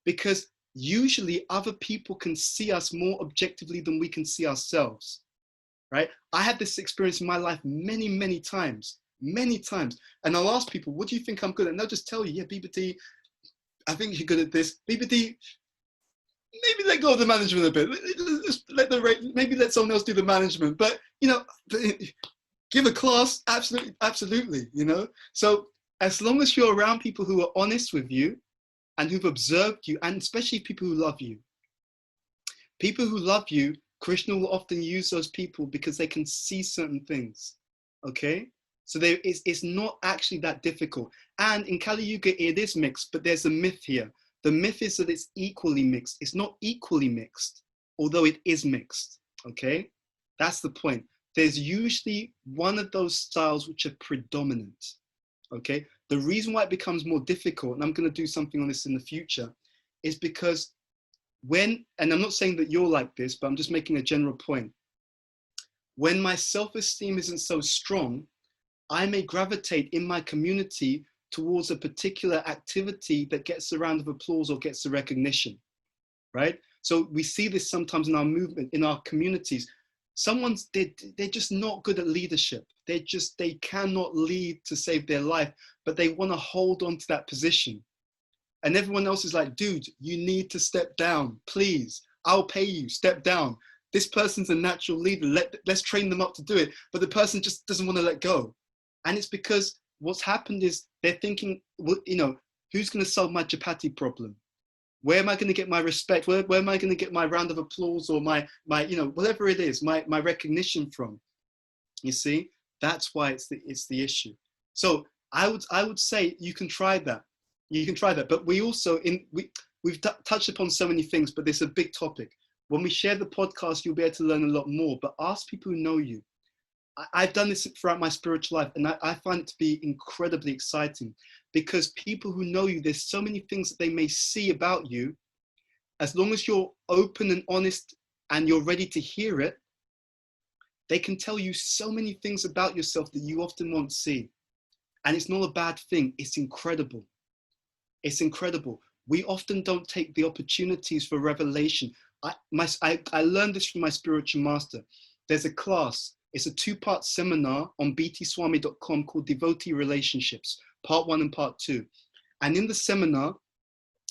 Speaker 1: Because usually other people can see us more objectively than we can see ourselves, right? I had this experience in my life many, many times. And I'll ask people, what do you think I'm good at? And they'll just tell you, yeah, BBD, I think you're good at this. BBD, maybe let go of the management a bit. Just maybe let someone else do the management. But, you know, give a class, absolutely, you know? So as long as you're around people who are honest with you and who've observed you, and especially people who love you. People who love you, Krishna will often use those people because they can see certain things, okay? So it's not actually that difficult. And in Kali Yuga, it is mixed, but there's a myth here. The myth is that it's equally mixed. It's not equally mixed, although it is mixed, okay? That's the point. There's usually one of those styles which are predominant, okay? The reason why it becomes more difficult, and I'm going to do something on this in the future, is because and I'm not saying that you're like this, but I'm just making a general point. When my self-esteem isn't so strong, I may gravitate in my community towards a particular activity that gets a round of applause or gets a recognition, right? So we see this sometimes in our movement, in our communities. They're just not good at leadership. They cannot lead to save their life, but they want to hold on to that position. And everyone else is like, dude, you need to step down, please. I'll pay you, step down. This person's a natural leader. Let's train them up to do it. But the person just doesn't want to let go. And it's because what's happened is they're thinking, well, you know, who's going to solve my chapati problem? Where am I going to get my respect? Where am I going to get my round of applause or my you know, whatever it is, my recognition from? You see, that's why it's the issue. So I would say you can try that. You can try that. But we also, we've touched upon so many things, but there's a big topic. When we share the podcast, you'll be able to learn a lot more, but ask people who know you. I've done this throughout my spiritual life, and I find it to be incredibly exciting, because people who know you, there's so many things that they may see about you. As long as you're open and honest and you're ready to hear it, they can tell you so many things about yourself that you often won't see. And it's not a bad thing. It's incredible. It's incredible. We often don't take the opportunities for revelation. I learned this from my spiritual master. There's a class. It's a 2-part seminar on btswami.com called Devotee Relationships, part 1 and part 2. And in the seminar,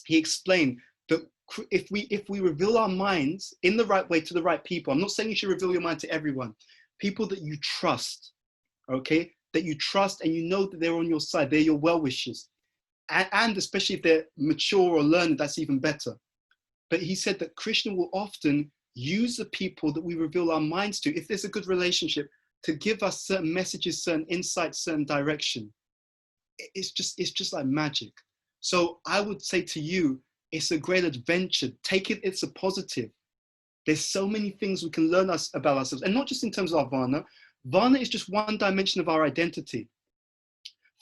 Speaker 1: he explained that if we reveal our minds in the right way to the right people, I'm not saying you should reveal your mind to everyone, people that you trust, okay? That you trust and you know that they're on your side, they're your well-wishers. And especially if they're mature or learned, that's even better. But he said that Krishna will often use the people that we reveal our minds to, if there's a good relationship, to give us certain messages, certain insights, certain direction. It's just like magic. So I would say to you, it's a great adventure. Take it, it's a positive. There's so many things we can learn about ourselves, and not just in terms of our Varna. Varna is just one dimension of our identity.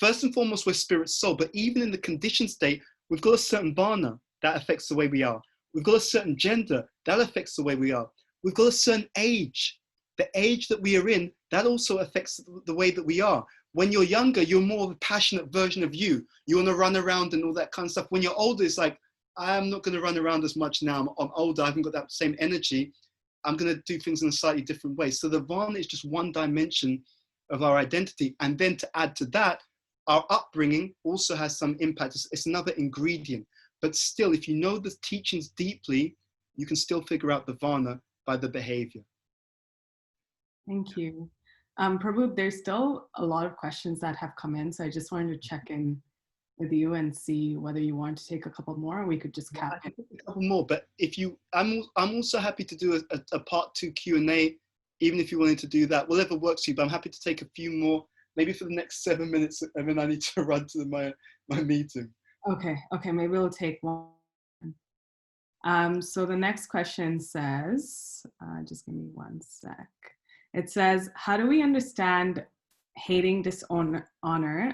Speaker 1: First and foremost, we're spirit soul, but even in the conditioned state, we've got a certain Varna that affects the way we are. We've got a certain gender that affects the way we are. We've got a certain age. The age that we are in, that also affects the way that we are. When you're younger, you're more of a passionate version of you. You want to run around and all that kind of stuff. When you're older, it's like, I'm not going to run around as much now. I'm older, I haven't got that same energy. I'm going to do things in a slightly different way. So the Varna is just one dimension of our identity. And then to add to that, our upbringing also has some impact. It's another ingredient. But still, if you know the teachings deeply, you can still figure out the Varna by the behavior.
Speaker 2: Thank you. Prabhu, there's still a lot of questions that have come in, so I just wanted to check in with you and see whether you want to take a couple more, or we could just cap
Speaker 1: I can
Speaker 2: it.
Speaker 1: take a couple more, but if you, I'm also happy to do a part 2 Q&A, even if you wanted to do that, whatever works for you. But I'm happy to take a few more, maybe for the next 7 minutes, and then I need to run to my meeting.
Speaker 2: Okay, maybe we'll take one. So the next question says, just give me one sec. It says, how do we understand hating dishonor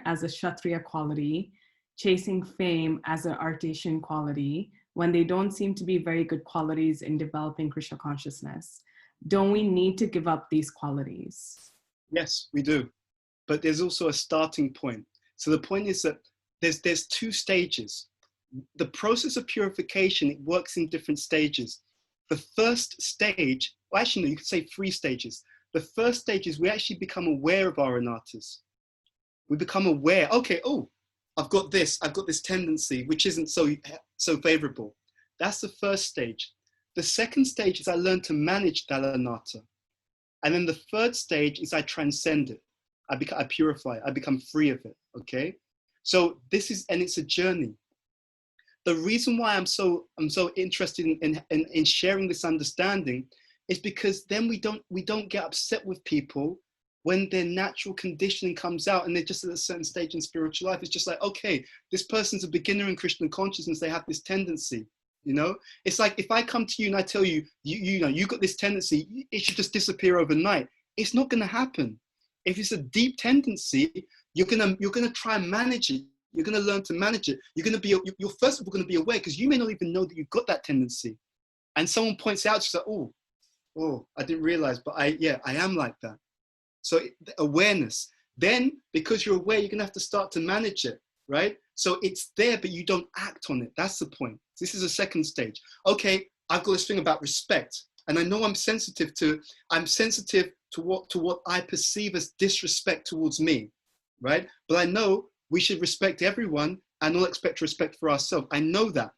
Speaker 2: as a Kshatriya quality, chasing fame as an Artisan quality, when they don't seem to be very good qualities in developing Krishna consciousness? Don't we need to give up these qualities?
Speaker 1: Yes, we do. But there's also a starting point. So the point is that there's 2 stages. The process of purification, it works in different stages. The first stage, well, actually, no, you could say 3 stages. The first stage is we actually become aware of our anatas. We become aware, okay, oh, I've got this tendency, which isn't so favorable. That's the first stage. The second stage is I learn to manage that anatta. And then the third stage is I transcend it. I purify it. I become free of it, okay? So this is, and it's a journey. The reason why I'm so interested in sharing this understanding is because then we don't get upset with people when their natural conditioning comes out and they're just at a certain stage in spiritual life. It's just like, okay, this person's a beginner in Krishna consciousness. They have this tendency, you know? It's like if I come to you and I tell you, you know, you got this tendency, it should just disappear overnight. It's not going to happen. If it's a deep tendency, you're gonna try and manage it. You're going to learn to manage it. You're first of all going to be aware, because you may not even know that you've got that tendency. And someone points out, she's like, oh, I didn't realize, but I am like that. So awareness. Then, because you're aware, you're going to have to start to manage it, right? So it's there, but you don't act on it. That's the point. This is a second stage. Okay, I've got this thing about respect. And I know I'm sensitive to what I perceive as disrespect towards me, right? But I know we should respect everyone and not expect respect for ourselves. I know that.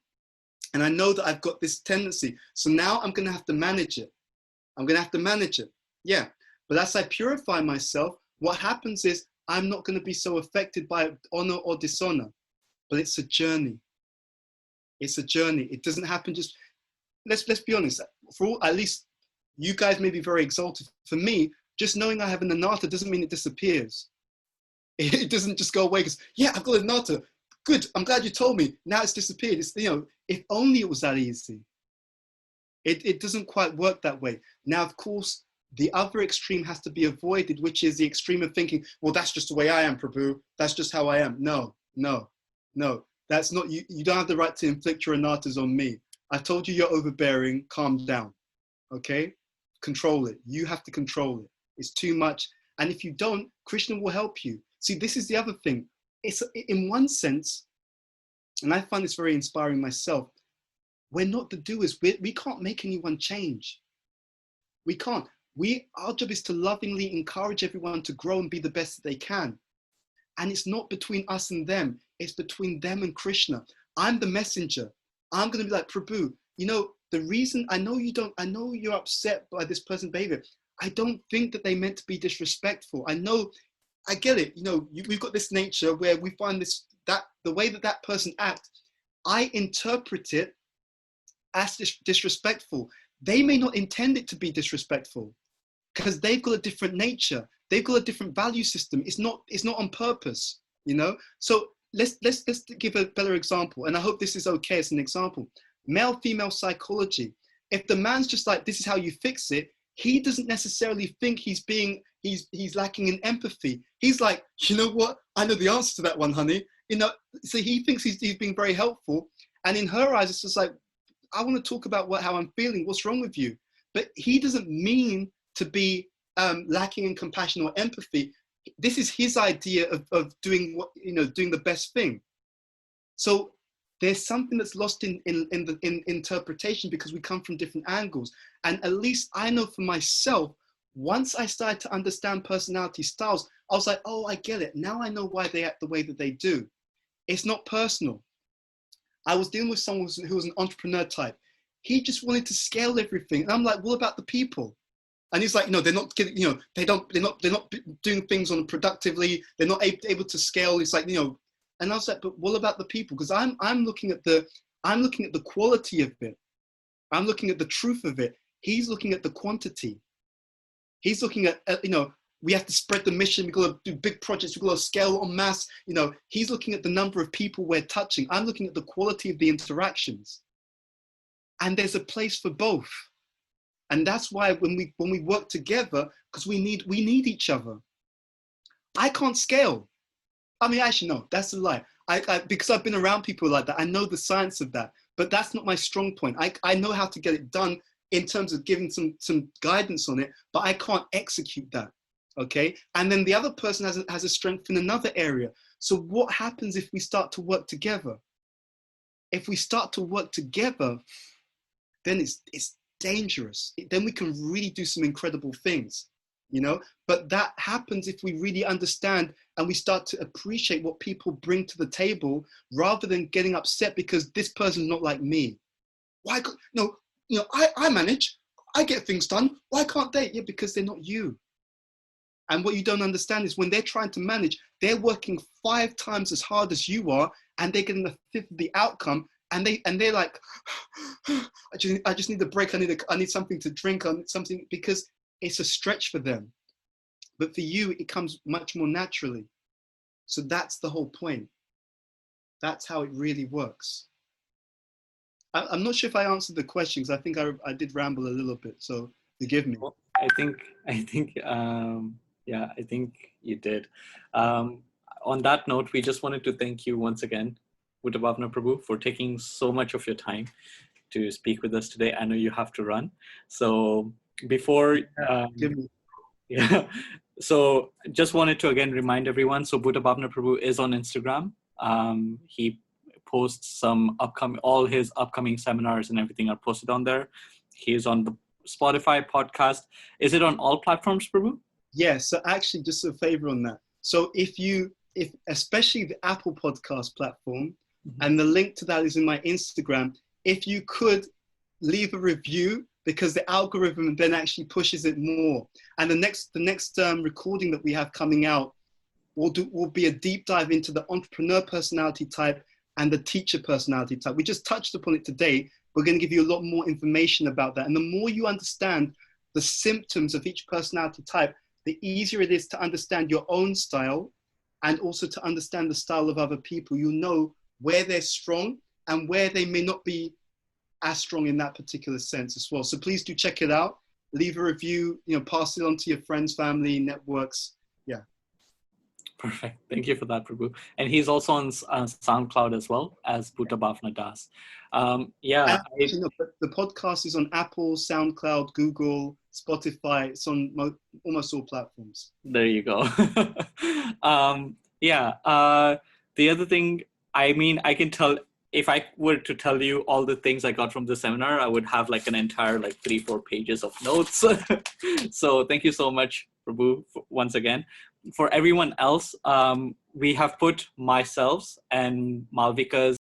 Speaker 1: And I know that I've got this tendency. So now I'm going to have to manage it. Yeah. But as I purify myself, what happens is I'm not going to be so affected by honor or dishonor. But it's a journey. It doesn't happen just, let's be honest, for all, at least you guys may be very exalted. For me, just knowing I have an anatta doesn't mean it disappears. It doesn't just go away because, yeah, I've got an anatta. Good, I'm glad you told me. Now it's disappeared. It's, you know, if only it was that easy. It doesn't quite work that way. Now, of course, the other extreme has to be avoided, which is the extreme of thinking, well, that's just the way I am, Prabhu. That's just how I am. No. That's not, you don't have the right to inflict your anattas on me. I told you you're overbearing, calm down, okay? Control it. You have to control it. It's too much. And if you don't, Krishna will help you. See, this is the other thing. It's in one sense, and I find this very inspiring myself, we're not the doers. We can't make anyone change. We can't. Our job is to lovingly encourage everyone to grow and be the best that they can. And it's not between us and them. It's between them and Krishna. I'm the messenger. I'm going to be like, Prabhu, you know, the reason I know you're upset by this person's behavior. I don't think that they meant to be disrespectful. I get it. You know, we've got this nature where we find that the way that person acts, I interpret it as disrespectful. They may not intend it to be disrespectful because they've got a different nature. They've got a different value system. It's not on purpose, you know? So let's give a better example. And I hope this is okay as an example. Male, female psychology. If the man's just like, this is how you fix it, he doesn't necessarily think he's lacking in empathy. He's like, you know what? I know the answer to that one, honey. You know, so he thinks he's being very helpful. And in her eyes, it's just like, I want to talk about how I'm feeling. What's wrong with you? But he doesn't mean to be lacking in compassion or empathy. This is his idea of doing doing the best thing. So there's something that's lost in interpretation because we come from different angles. And at least I know for myself, once I started to understand personality styles, I was like, oh, I get it. Now I know why they act the way that they do. It's not personal. I was dealing with someone who was an entrepreneur type. He just wanted to scale everything. And I'm like, what about the people? And he's like, no, they're not getting, they're not doing things on productively. They're not able to scale. It's like, And I was like, but what about the people? Because I'm looking at the quality of it. I'm looking at the truth of it. He's looking at the quantity. He's looking at, we have to spread the mission. We've got to do big projects. We've got to scale en masse. He's looking at the number of people we're touching. I'm looking at the quality of the interactions. And there's a place for both. And that's why when we work together, because we need each other. I can't scale. I mean, actually, no, that's a lie. Because I've been around people like that, I know the science of that, but that's not my strong point. I know how to get it done in terms of giving some guidance on it, but I can't execute that, okay? And then the other person has a strength in another area. So what happens if we start to work together? If we start to work together, then it's dangerous. Then we can really do some incredible things, But that happens if we really understand and we start to appreciate what people bring to the table rather than getting upset because this person's not like me. Why? No, I manage, I get things done. Why can't they? Yeah, because they're not you. And what you don't understand is when they're trying to manage, they're working 5 times as hard as you are, and they're getting a fifth of the outcome. And they're like, I just need a break. I need something to drink. I need something, because it's a stretch for them. But for you, it comes much more naturally. So that's the whole point. That's how it really works. I'm not sure if I answered the question, because I think I did ramble a little bit. So forgive me.
Speaker 3: Well, I think you did. On that note, we just wanted to thank you once again, Bhuta Bhavana Prabhu, for taking so much of your time to speak with us today. I know you have to run. So before, yeah. So just wanted to again remind everyone. So Bhuta Bhavana Prabhu is on Instagram. He posts all his upcoming seminars and everything are posted on there. He's on the Spotify podcast. Is it on all platforms, Prabhu?
Speaker 1: Yes. So actually, just a favor on that. So if especially the Apple podcast platform, and the link to that is in my Instagram, if you could leave a review, because the algorithm then actually pushes it more. And the next recording that we have coming out will be a deep dive into the entrepreneur personality type and the teacher personality type. We just touched upon it today. We're going to give you a lot more information about that. And the more you understand the symptoms of each personality type, the easier it is to understand your own style and also to understand the style of other people. You know where they're strong and where they may not be as strong in that particular sense as well. So please do check it out. Leave a review, pass it on to your friends, family, networks. Yeah.
Speaker 3: Perfect. Thank you for that, Prabhu. And he's also on SoundCloud as well, as Bhuta Bhavana does.
Speaker 1: The podcast is on Apple, SoundCloud, Google, Spotify. It's on almost all platforms.
Speaker 3: There you go. The other thing, I can tell, if I were to tell you all the things I got from the seminar, I would have like an entire 3-4 pages of notes. So thank you so much, Prabhu, once again. For everyone else, we have put myself and Malvika's